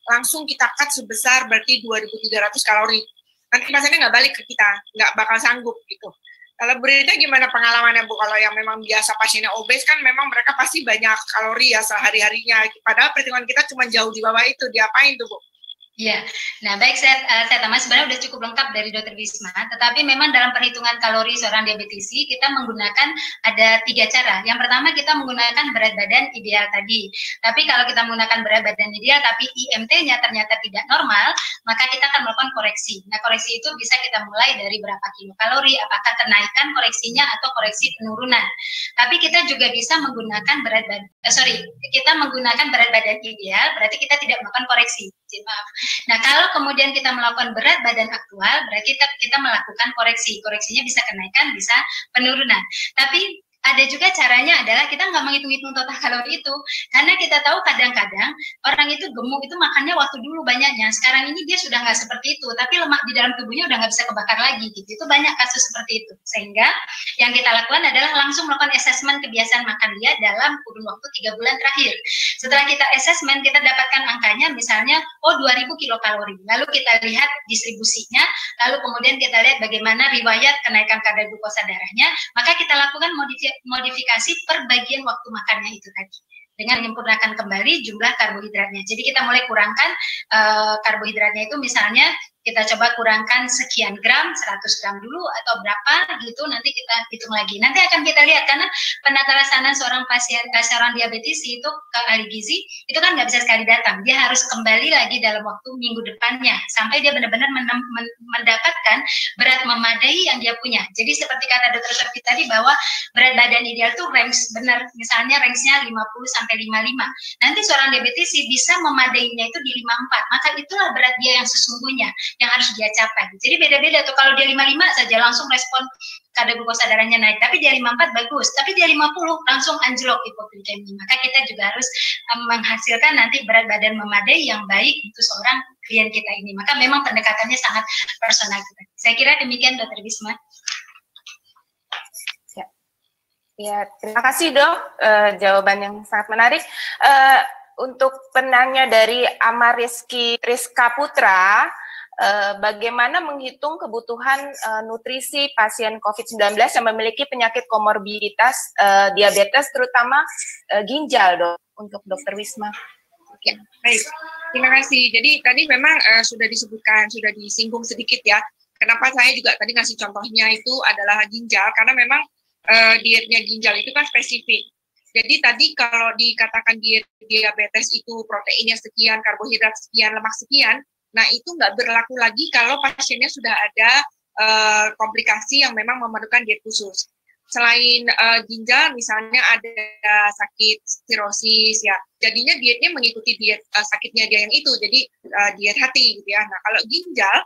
langsung kita cut sebesar berarti 2.300 kalori. Nanti pasiennya nggak balik ke kita, nggak bakal sanggup gitu. Kalau Bu Rita gimana pengalamannya Bu? Kalau yang memang biasa pasiennya obes kan memang mereka pasti banyak kalori ya sehari-harinya. Padahal perhitungan kita cuma jauh di bawah itu. Diapain tuh Bu? Iya, nah baik saya tambah sebenarnya sudah cukup lengkap dari Dr. Wisma, tetapi memang dalam perhitungan kalori seorang diabetisi kita menggunakan ada 3 cara. Yang pertama kita menggunakan berat badan ideal tadi, tapi kalau kita menggunakan berat badan ideal tapi IMT-nya ternyata tidak normal, maka kita akan melakukan koreksi. Nah koreksi itu bisa kita mulai dari berapa kilokalori, apakah kenaikan koreksinya atau koreksi penurunan. Tapi kita juga bisa menggunakan berat badan ideal, berarti kita tidak melakukan koreksi. Maaf. Nah, kalau kemudian kita melakukan berat badan aktual, berarti kita melakukan koreksi. Koreksinya bisa kenaikan, bisa penurunan. Tapi ada juga caranya adalah kita nggak menghitung-hitung total kalori itu, karena kita tahu kadang-kadang orang itu gemuk itu makannya waktu dulu banyaknya, sekarang ini dia sudah nggak seperti itu, tapi lemak di dalam tubuhnya udah nggak bisa kebakar lagi gitu. Itu banyak kasus seperti itu, sehingga yang kita lakukan adalah langsung melakukan asesmen kebiasaan makan dia dalam kurun waktu 3 bulan terakhir. Setelah kita asesmen, kita dapatkan angkanya misalnya 2.000 kilokalori, lalu kita lihat distribusinya, lalu kemudian kita lihat bagaimana riwayat kenaikan kadar glukosa darahnya, maka kita lakukan modifikasi per bagian waktu makannya itu tadi dengan menyempurnakan kembali jumlah karbohidratnya. Jadi kita mulai kurangkan karbohidratnya itu misalnya kita coba kurangkan sekian gram, 100 gram dulu atau berapa gitu, nanti kita hitung lagi. Nanti akan kita lihat, karena penata laksanaan seorang pasien, seorang diabetes itu ke ahli gizi, itu kan nggak bisa sekali datang, dia harus kembali lagi dalam waktu minggu depannya, sampai dia benar-benar mendapatkan berat memadai yang dia punya. Jadi seperti kata Dr. Sofi tadi, bahwa berat badan ideal tuh range benar, misalnya range-nya 50 sampai 55. Nanti seorang diabetes bisa memadainya itu di 54, maka itulah berat dia yang sesungguhnya yang harus dia capai. Jadi beda-beda tuh, kalau dia 55 saja langsung respon kadar glukosa darahnya naik, tapi dia 54 bagus, tapi dia 50 langsung anjlok hipoglikemi. Maka kita juga harus menghasilkan nanti berat badan memadai yang baik untuk seorang klien kita ini. Maka memang pendekatannya sangat personal. Saya kira demikian, Dr. Wisma. Ya, terima kasih dok, jawaban yang sangat menarik. Untuk penanya dari Amariski Rizka Putra, bagaimana menghitung kebutuhan nutrisi pasien COVID-19 yang memiliki penyakit komorbiditas diabetes, terutama ginjal, dok, untuk Dr. Wisma? Ya, baik, terima kasih. Jadi tadi memang sudah disebutkan, sudah disinggung sedikit ya. Kenapa saya juga tadi ngasih contohnya itu adalah ginjal, karena memang dietnya ginjal itu kan spesifik. Jadi tadi kalau dikatakan diet diabetes itu proteinnya sekian, karbohidrat sekian, lemak sekian, nah itu nggak berlaku lagi kalau pasiennya sudah ada komplikasi yang memang memerlukan diet khusus. Selain ginjal, misalnya ada sakit sirosis ya, jadinya dietnya mengikuti diet sakitnya dia yang itu, jadi diet hati gitu ya. Nah kalau ginjal,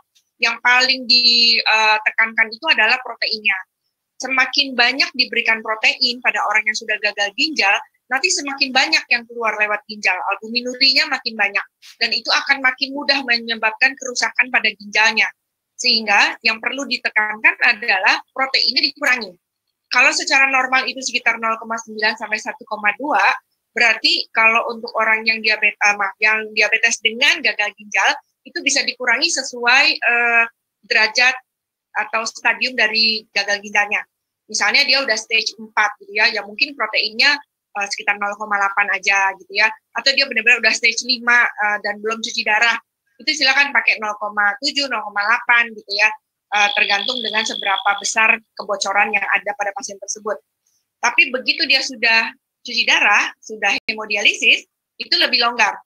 yang paling ditekankan itu adalah proteinnya. Semakin banyak diberikan protein pada orang yang sudah gagal ginjal, nanti semakin banyak yang keluar lewat ginjal, albuminurinya makin banyak, dan itu akan makin mudah menyebabkan kerusakan pada ginjalnya. Sehingga yang perlu ditekankan adalah proteinnya dikurangi. Kalau secara normal itu sekitar 0,9 sampai 1,2, berarti kalau untuk orang yang diabetes dengan gagal ginjal, itu bisa dikurangi sesuai derajat atau stadium dari gagal ginjalnya. Misalnya dia udah stage 4 gitu ya, ya mungkin proteinnya sekitar 0,8 aja gitu ya. Atau dia benar-benar udah stage 5 dan belum cuci darah, itu silakan pakai 0,7, 0,8 gitu ya. Tergantung dengan seberapa besar kebocoran yang ada pada pasien tersebut. Tapi begitu dia sudah cuci darah, sudah hemodialisis, itu lebih longgar.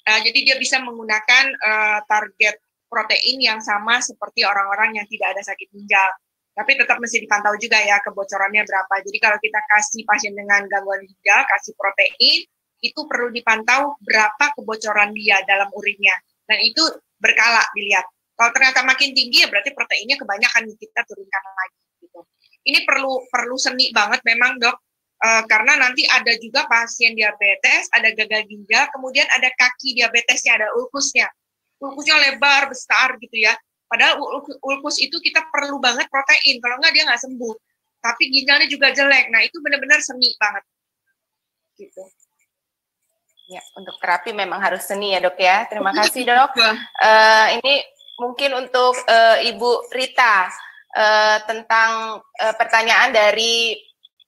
Jadi dia bisa menggunakan target protein yang sama seperti orang-orang yang tidak ada sakit ginjal. Tapi tetap mesti dipantau juga ya kebocorannya berapa. Jadi kalau kita kasih pasien dengan gangguan ginjal, kasih protein, itu perlu dipantau berapa kebocoran dia dalam urinnya. Dan itu berkala dilihat. Kalau ternyata makin tinggi ya berarti proteinnya kebanyakan, kita turunkan lagi. Gitu. Ini perlu seni banget memang dok, karena nanti ada juga pasien diabetes, ada gagal ginjal, kemudian ada kaki diabetesnya, ada ulkusnya. Ulkusnya lebar, besar gitu ya. Padahal ulkus itu kita perlu banget protein, kalau nggak dia nggak sembuh. Tapi ginjalnya juga jelek, nah itu benar-benar seni banget. Gitu. Ya, untuk terapi memang harus seni ya dok ya. Terima kasih dok. Ini mungkin untuk Ibu Rita, tentang pertanyaan dari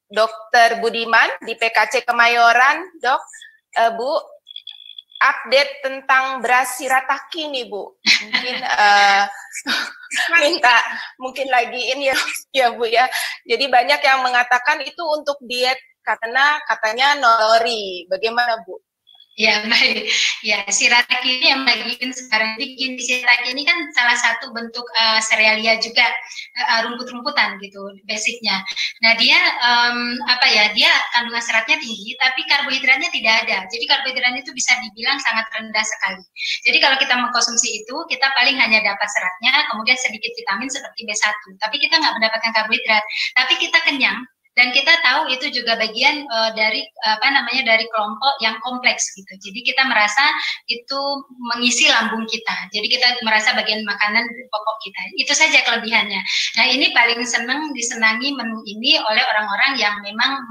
Dr. Budiman di PKC Kemayoran, dok. Bu, update tentang beras shirataki nih Bu, mungkin minta mungkin lagi ini ya Bu ya. Jadi banyak yang mengatakan itu untuk diet karena katanya nalori. Bagaimana Bu? Ya baik, ya shirataki ini yang lagi sekarang bikin. Shirataki ini kan salah satu bentuk serealia juga, rumput-rumputan gitu basicnya. Nah dia dia kandungan seratnya tinggi, tapi karbohidratnya tidak ada. Jadi karbohidratnya itu bisa dibilang sangat rendah sekali. Jadi kalau kita mengkonsumsi itu, kita paling hanya dapat seratnya, kemudian sedikit vitamin seperti B1. Tapi kita nggak mendapatkan karbohidrat, tapi kita kenyang. Dan kita tahu itu juga bagian dari dari kelompok yang kompleks gitu. Jadi kita merasa itu mengisi lambung kita. Jadi kita merasa bagian makanan pokok kita. Itu saja kelebihannya. Nah ini paling disenangi menu ini oleh orang-orang yang memang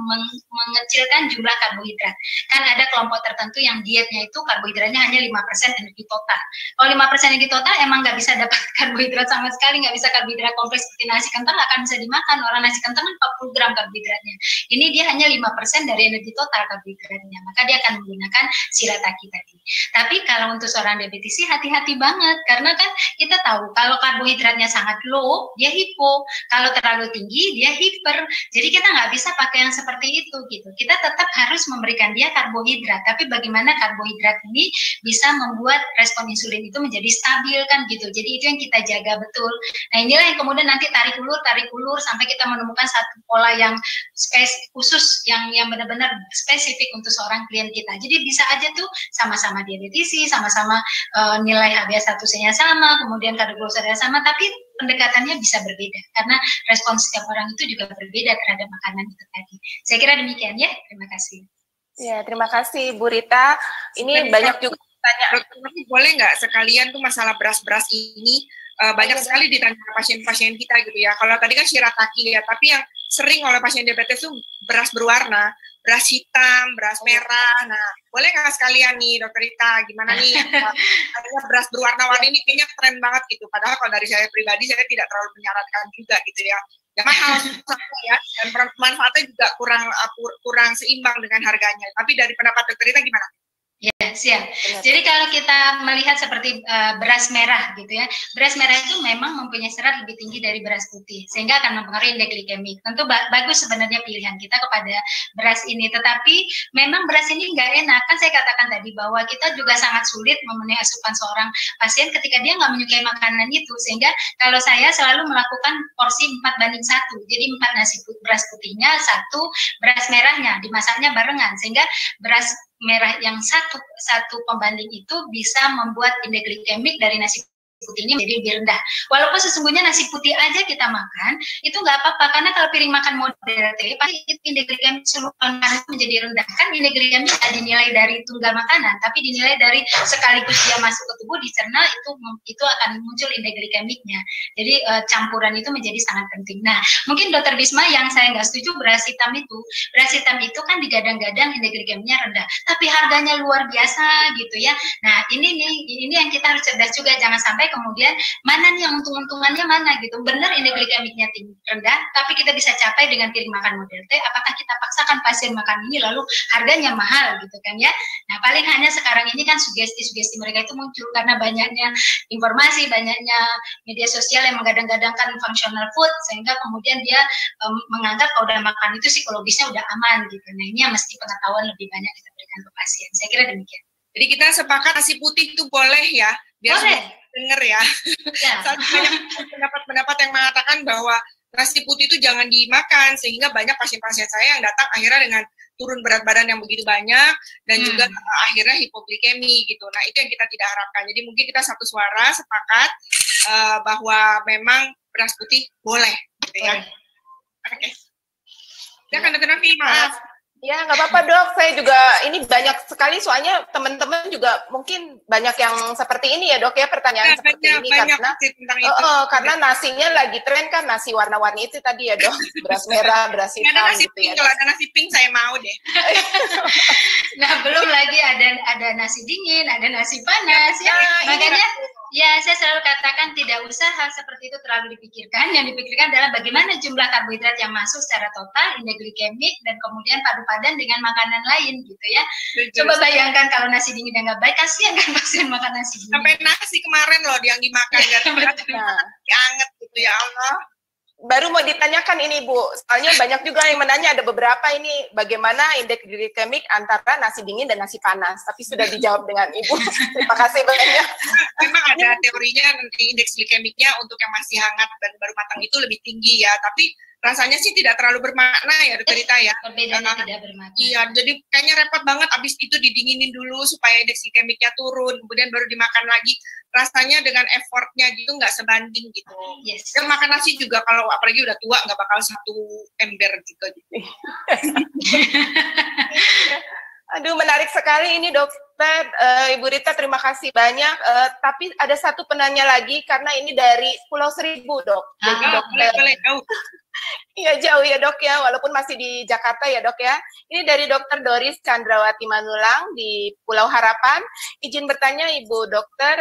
mengecilkan jumlah karbohidrat. Kan ada kelompok tertentu yang dietnya itu karbohidratnya hanya 5% energi total. Kalau 5% energi total emang nggak bisa dapat karbohidrat sama sekali, nggak bisa karbohidrat kompleks seperti nasi kentang, nggak akan bisa dimakan. Orang nasi kentang kan 40 gram karbohidrat karbohidratnya. Ini dia hanya 5% dari energi total karbohidratnya, maka dia akan menggunakan shirataki tadi. Tapi kalau untuk seorang diabetes sih hati-hati banget, karena kan kita tahu kalau karbohidratnya sangat low, dia hipo. Kalau terlalu tinggi, dia hiper. Jadi kita nggak bisa pakai yang seperti itu gitu. Kita tetap harus memberikan dia karbohidrat, tapi bagaimana karbohidrat ini bisa membuat respon insulin itu menjadi stabil kan gitu. Jadi itu yang kita jaga betul. Nah inilah yang kemudian nanti tarik ulur sampai kita menemukan satu pola yang khusus, yang benar-benar spesifik untuk seorang klien kita. Jadi bisa aja tuh sama-sama diabetisi, sama-sama nilai HbA1c-nya sama, kemudian kadar gula darahnya sama, tapi pendekatannya bisa berbeda karena respons setiap orang itu juga berbeda terhadap makanan itu tadi. Saya kira demikian ya. Terima kasih. Ya, terima kasih Bu Rita. Ini banyak juga tanya. Boleh nggak sekalian tuh masalah beras-beras ini banyak sekali ditanya pasien-pasien kita gitu ya. Kalau tadi kan shirataki ya, tapi yang sering oleh pasien diabetes tuh beras berwarna, beras hitam, beras merah. Nah, boleh nggak sekalian nih, Dokter Rita, gimana nih? Ada beras berwarna-warni ini kayaknya keren banget gitu. Padahal kalau dari saya pribadi, saya tidak terlalu menyarankan juga gitu ya. Ya mahal ya, dan manfaatnya juga kurang seimbang dengan harganya. Tapi dari pendapat Dokter Rita gimana? Ya, siap. Jadi kalau kita melihat seperti beras merah gitu ya, beras merah itu memang mempunyai serat lebih tinggi dari beras putih, sehingga akan mempengaruhi indeks glikemik. Tentu bagus sebenarnya pilihan kita kepada beras ini, tetapi memang beras ini nggak enak. Kan saya katakan tadi bahwa kita juga sangat sulit memenuhi asupan seorang pasien ketika dia nggak menyukai makanan itu, sehingga kalau saya selalu melakukan porsi 4:1, jadi 4 nasi beras putihnya, 1 beras merahnya, dimasaknya barengan, sehingga beras merah yang satu pembanding itu bisa membuat indeks glikemik dari nasi putih ini menjadi lebih rendah. Walaupun sesungguhnya nasi putih aja kita makan, itu nggak apa-apa, karena kalau piring makan modern, pasti indeks glikemik seluruh makanan itu menjadi rendah. Kan indeks glikemik tidak dinilai dari tunggal makanan, tapi dinilai dari sekaligus dia masuk ke tubuh, dicerna, itu akan muncul indeks glikemiknya. Jadi campuran itu menjadi sangat penting. Nah, mungkin Dokter Bisma yang saya nggak setuju beras hitam itu kan digadang-gadang indeks glikemiknya rendah, tapi harganya luar biasa gitu ya. Nah, ini yang kita harus cerdas juga, jangan sampai kemudian mana nih yang untung-untungannya mana gitu. Benar indeks glikemiknya rendah, tapi kita bisa capai dengan piring makan model T. Apakah kita paksakan pasien makan ini lalu harganya mahal gitu kan ya? Nah, paling hanya sekarang ini kan sugesti mereka itu muncul karena banyaknya informasi, banyaknya media sosial yang menggadang-gadangkan functional food, sehingga kemudian dia menganggap kalau udah makan itu psikologisnya udah aman gitu. Nah, ini yang mesti pengetahuan lebih banyak kita berikan ke pasien. Saya kira demikian. Jadi kita sepakat nasi putih itu boleh ya, biar boleh dengar ya. Banyak pendapat yang mengatakan bahwa nasi putih itu jangan dimakan, sehingga banyak pasien-pasien saya yang datang akhirnya dengan turun berat badan yang begitu banyak dan juga akhirnya hipoglikemi gitu. Nah, itu yang kita tidak harapkan. Jadi mungkin kita satu suara sepakat bahwa memang beras putih boleh gitu ya. Oke. Silakan Dokter Novi, maaf. Ya, nggak apa-apa Dok, saya juga ini banyak sekali soalnya teman-teman juga mungkin banyak yang seperti ini ya Dok ya, pertanyaan seperti ini karena nasinya lagi tren kan, nasi warna-warni itu tadi ya Dok, beras merah, beras hitam ada nasi gitu pink, ya. Kalau ada nasi pink saya mau deh. Nah, belum lagi ada nasi dingin, ada nasi panas ya. Makanya ya saya selalu katakan tidak usah hal seperti itu terlalu dipikirkan. Yang dipikirkan adalah bagaimana jumlah karbohidrat yang masuk secara total, indeks glikemik, dan kemudian padu-padan dengan makanan lain gitu ya. Coba bayangkan kalau nasi dingin yang nggak baik, kasihan kan pasien makan nasi dingin. Sampai nasi kemarin loh yang dimakan anget gitu ya Allah. Baru mau ditanyakan ini Bu, soalnya banyak juga yang menanya, ada beberapa ini bagaimana indeks glikemik antara nasi dingin dan nasi panas, tapi sudah dijawab dengan Ibu. Terima kasih banyak. Memang ada teorinya nanti indeks glikemiknya untuk yang masih hangat dan baru matang itu lebih tinggi ya, tapi rasanya sih tidak terlalu bermakna ya Dokter Rita ya. Perbedaannya tidak bermakna. Iya, jadi kayaknya repot banget abis itu didinginin dulu supaya indeks glikemiknya turun, kemudian baru dimakan lagi. Rasanya dengan effortnya gitu nggak sebanding gitu. Yes. Dan makan nasi juga kalau apalagi udah tua nggak bakal 1 ember juga gitu. Aduh, menarik sekali ini Dokter. Ibu Rita, terima kasih banyak. Tapi ada satu penanya lagi karena ini dari Pulau Seribu Dok. Jadi Dokter. Boleh jauh. Iya jauh ya Dok ya, walaupun masih di Jakarta ya Dok ya. Ini dari Dokter Doris Chandrawati Manulang di Pulau Harapan. Izin bertanya Ibu Dokter,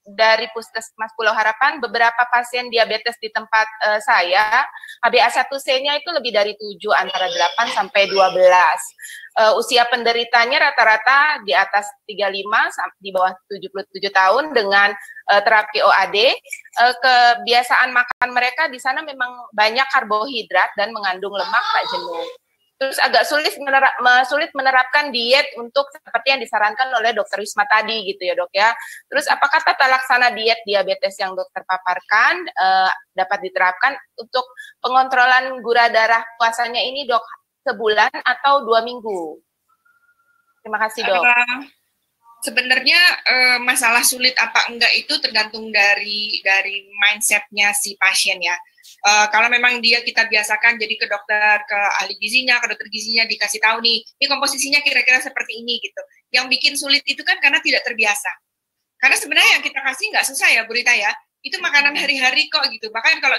dari Puskesmas Pulau Harapan, beberapa pasien diabetes di tempat saya, HbA1c-nya itu lebih dari 7, antara 8 sampai 12. Usia penderitanya rata-rata di atas 35, di bawah 77 tahun dengan terapi OAD. Kebiasaan makan mereka di sana memang banyak karbohidrat dan mengandung lemak, Pak Jenuh. Terus agak sulit menerapkan diet untuk seperti yang disarankan oleh Dokter Wisma tadi gitu ya dok ya. Terus apakah tata laksana diet diabetes yang dokter paparkan dapat diterapkan untuk pengontrolan gula darah puasanya ini dok, sebulan atau 2 minggu? Terima kasih dok. Sebenarnya masalah sulit apa enggak itu tergantung dari mindsetnya si pasien ya. Kalau memang kita biasakan jadi ke dokter, ke ahli gizinya, ke dokter gizinya dikasih tahu nih, ini komposisinya kira-kira seperti ini gitu. Yang bikin sulit itu kan karena tidak terbiasa. Karena sebenarnya yang kita kasih nggak susah ya Bu Rita ya, itu makanan hari-hari kok gitu. Bahkan kalau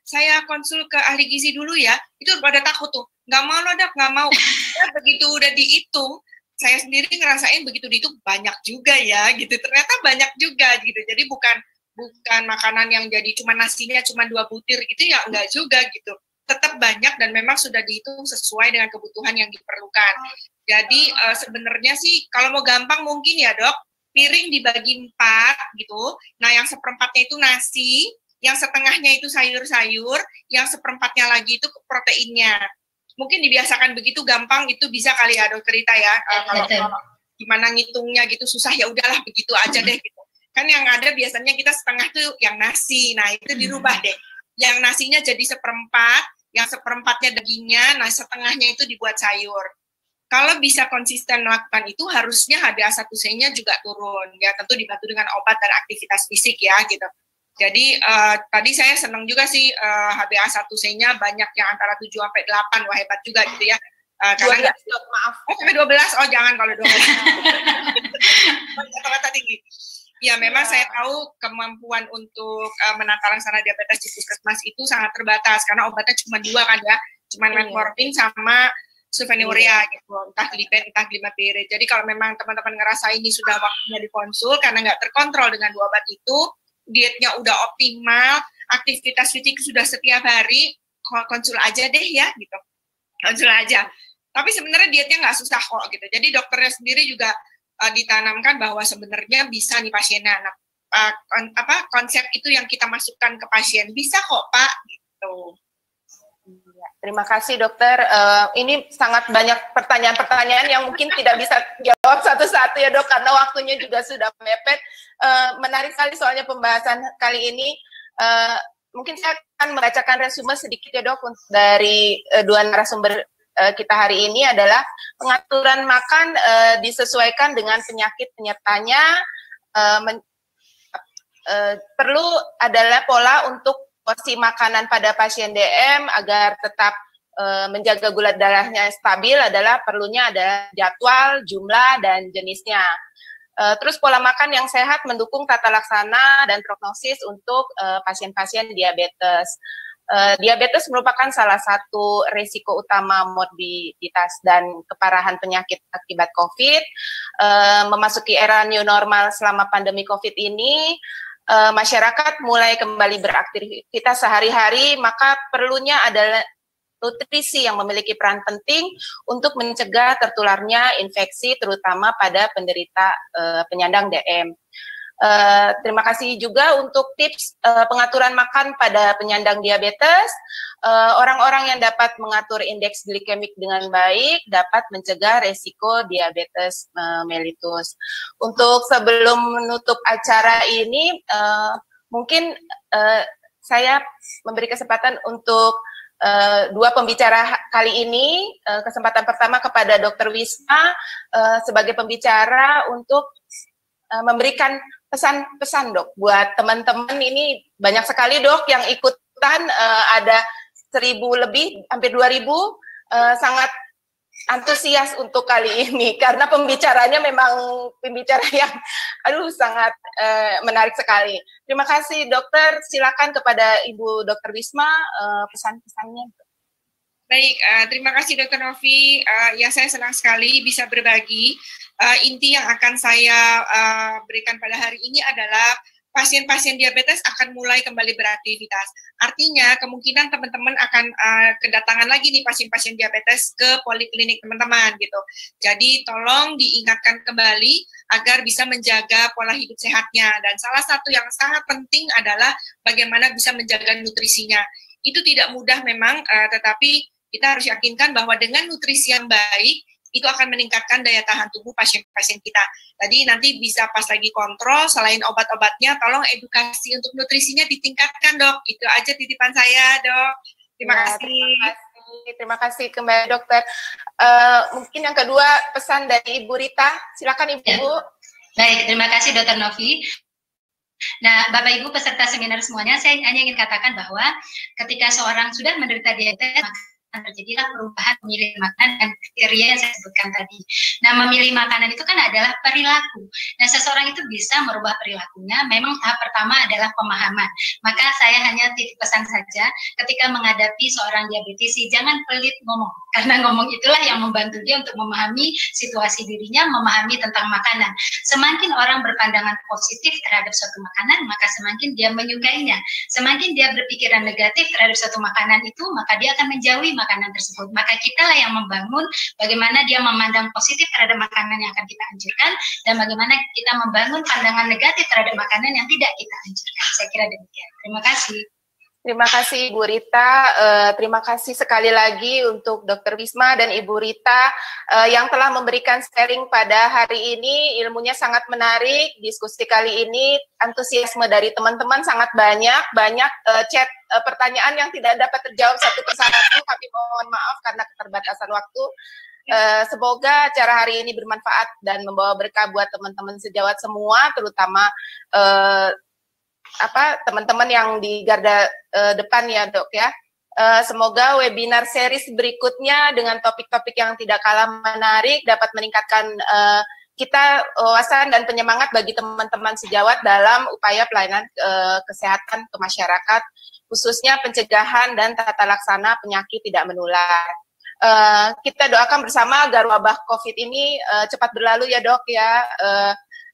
saya konsul ke ahli gizi dulu ya, itu pada takut tuh, nggak mau loh dok, nggak mau. Nah, begitu udah dihitung, saya sendiri ngerasain begitu dihitung banyak juga ya gitu. Ternyata banyak juga gitu. Jadi bukan makanan yang jadi cuma nasinya cuma 2 butir gitu ya, enggak juga gitu. Tetap banyak dan memang sudah dihitung sesuai dengan kebutuhan yang diperlukan. Jadi sebenarnya sih kalau mau gampang mungkin ya dok, piring dibagi 4 gitu. Nah yang seperempatnya itu nasi, yang setengahnya itu sayur-sayur, yang seperempatnya lagi itu proteinnya. Mungkin dibiasakan begitu gampang, itu bisa kali ya dokter Rita ya. Kalau gimana ngitungnya gitu susah, ya udahlah begitu aja deh gitu. Kan yang ada biasanya kita setengah tuh yang nasi, nah itu dirubah deh. Yang nasinya jadi seperempat, yang seperempatnya dagingnya, nah setengahnya itu dibuat sayur. Kalau bisa konsisten melakukan itu, harusnya HbA1c-nya juga turun. Ya tentu dibantu dengan obat dan aktivitas fisik ya gitu. Jadi tadi saya senang juga sih HbA1c-nya banyak yang antara 7 sampai 8, wah hebat juga gitu ya. Karena 12, maaf. Sampai 12, oh jangan kalau 12. Kata-kata tinggi. Ya, memang saya tahu kemampuan untuk menangkal laksana diabetes di puskesmas itu sangat terbatas karena obatnya cuma 2 kan ya, cuma metformin sama sulfonylurea gitu, entah glipen, entah glimepiride. Jadi kalau memang teman-teman ngerasa ini sudah waktunya dikonsul karena nggak terkontrol dengan 2 obat itu, dietnya udah optimal, aktivitas fisik sudah setiap hari, konsul aja deh ya gitu, konsul aja. Tapi sebenarnya dietnya nggak susah kok gitu. Jadi dokternya sendiri juga ditanamkan bahwa sebenarnya bisa nih pasiennya, konsep itu yang kita masukkan ke pasien, bisa kok Pak gitu. Terima kasih dokter. Ini sangat banyak pertanyaan-pertanyaan yang mungkin tidak bisa jawab satu-satu ya dok, karena waktunya juga sudah mepet. Menarik sekali soalnya pembahasan kali ini. Mungkin saya akan membacakan resume sedikit ya dok dari 2 narasumber kita hari ini adalah pengaturan makan disesuaikan dengan penyakit penyertanya. Perlu adalah pola untuk porsi makanan pada pasien DM agar tetap menjaga gula darahnya stabil adalah perlunya ada jadwal, jumlah, dan jenisnya. Terus pola makan yang sehat mendukung tata laksana dan prognosis untuk pasien-pasien diabetes. Diabetes merupakan salah satu risiko utama morbiditas dan keparahan penyakit akibat COVID. Memasuki era new normal selama pandemi COVID ini, masyarakat mulai kembali beraktivitas sehari-hari, maka perlunya adalah nutrisi yang memiliki peran penting untuk mencegah tertularnya infeksi, terutama pada penderita penyandang DM. Terima kasih juga untuk tips pengaturan makan pada penyandang diabetes. Orang-orang yang dapat mengatur indeks glikemik dengan baik dapat mencegah resiko diabetes mellitus. Untuk sebelum menutup acara ini, mungkin saya memberi kesempatan untuk 2 pembicara kali ini. Kesempatan pertama kepada Dr. Wisma sebagai pembicara untuk memberikan pesan-pesan dok buat teman-teman. Ini banyak sekali dok yang ikutan, ada 1.000 lebih, hampir 2.000, sangat antusias untuk kali ini karena pembicaranya memang pembicara yang sangat menarik sekali. Terima kasih dokter, silakan kepada Ibu Dr. Wisma pesan-pesannya. Baik, terima kasih Dr. Novi. Ya, saya senang sekali bisa berbagi. Inti yang akan saya berikan pada hari ini adalah pasien-pasien diabetes akan mulai kembali beraktivitas. Artinya kemungkinan teman-teman akan kedatangan lagi nih pasien-pasien diabetes ke poliklinik teman-teman gitu. Jadi tolong diingatkan kembali agar bisa menjaga pola hidup sehatnya. Dan salah satu yang sangat penting adalah bagaimana bisa menjaga nutrisinya. Itu tidak mudah memang, tetapi kita harus yakinkan bahwa dengan nutrisi yang baik, itu akan meningkatkan daya tahan tubuh pasien-pasien kita. Tadi nanti bisa pas lagi kontrol, selain obat-obatnya, tolong edukasi untuk nutrisinya ditingkatkan, Dok. Itu aja titipan saya, Dok. Terima kasih. Terima kasih kembali, Dokter. Mungkin yang kedua, pesan dari Ibu Rita. Silakan, Ibu. Ya. Baik, terima kasih, Dokter Novi. Nah, Bapak Ibu peserta seminar semuanya, saya hanya ingin katakan bahwa ketika seorang sudah menderita diabetes, terjadilah perubahan memilih makanan dan kriteria yang saya sebutkan tadi. Nah, memilih makanan itu kan adalah perilaku. Nah, seseorang itu bisa merubah perilakunya. Memang tahap pertama adalah pemahaman. Maka saya hanya titip pesan saja, ketika menghadapi seorang diabetesi, jangan pelit ngomong. Karena ngomong itulah yang membantu dia untuk memahami situasi dirinya, memahami tentang makanan. Semakin orang berpandangan positif terhadap suatu makanan, maka semakin dia menyukainya. Semakin dia berpikiran negatif terhadap suatu makanan itu, maka dia akan menjauhi makanan tersebut. Maka kitalah yang membangun bagaimana dia memandang positif terhadap makanan yang akan kita anjurkan, dan bagaimana kita membangun pandangan negatif terhadap makanan yang tidak kita anjurkan. Saya kira demikian. Terima kasih. Terima kasih Ibu Rita, terima kasih sekali lagi untuk Dr. Wisma dan Ibu Rita yang telah memberikan sharing pada hari ini. Ilmunya sangat menarik, diskusi kali ini antusiasme dari teman-teman sangat banyak chat pertanyaan yang tidak dapat terjawab satu persatu. Kami mohon maaf karena keterbatasan waktu. Semoga acara hari ini bermanfaat dan membawa berkah buat teman-teman sejawat semua, terutama teman-teman yang di garda depan ya, Dok ya. Semoga webinar series berikutnya dengan topik-topik yang tidak kalah menarik dapat meningkatkan kita wawasan dan penyemangat bagi teman-teman sejawat dalam upaya pelayanan kesehatan ke masyarakat, khususnya pencegahan dan tata laksana penyakit tidak menular. Kita doakan bersama agar wabah COVID ini cepat berlalu ya, Dok ya,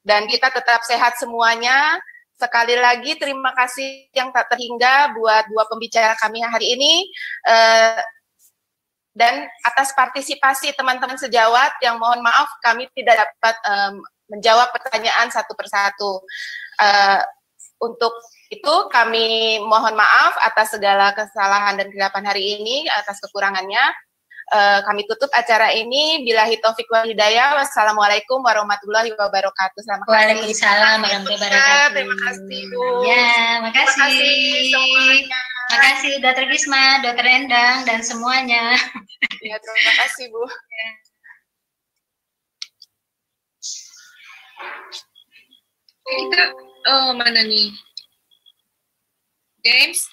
dan kita tetap sehat semuanya. Sekali lagi terima kasih yang tak terhingga buat dua pembicara kami hari ini, dan atas partisipasi teman-teman sejawat yang mohon maaf kami tidak dapat menjawab pertanyaan satu persatu. Untuk itu kami mohon maaf atas segala kesalahan dan kesilapan hari ini, atas kekurangannya. Kami tutup acara ini. Billahi taufik wal hidayah. Wassalamualaikum warahmatullahi wabarakatuh. Waalaikumsalam warahmatullahi wabarakatuh. Terima kasih, Bu. Ya, makasih. Terima kasih semuanya. Makasih Dr. Gisma, Dr. Endang, dan semuanya. Ya, terima kasih, Bu. Kita, mana nih? James?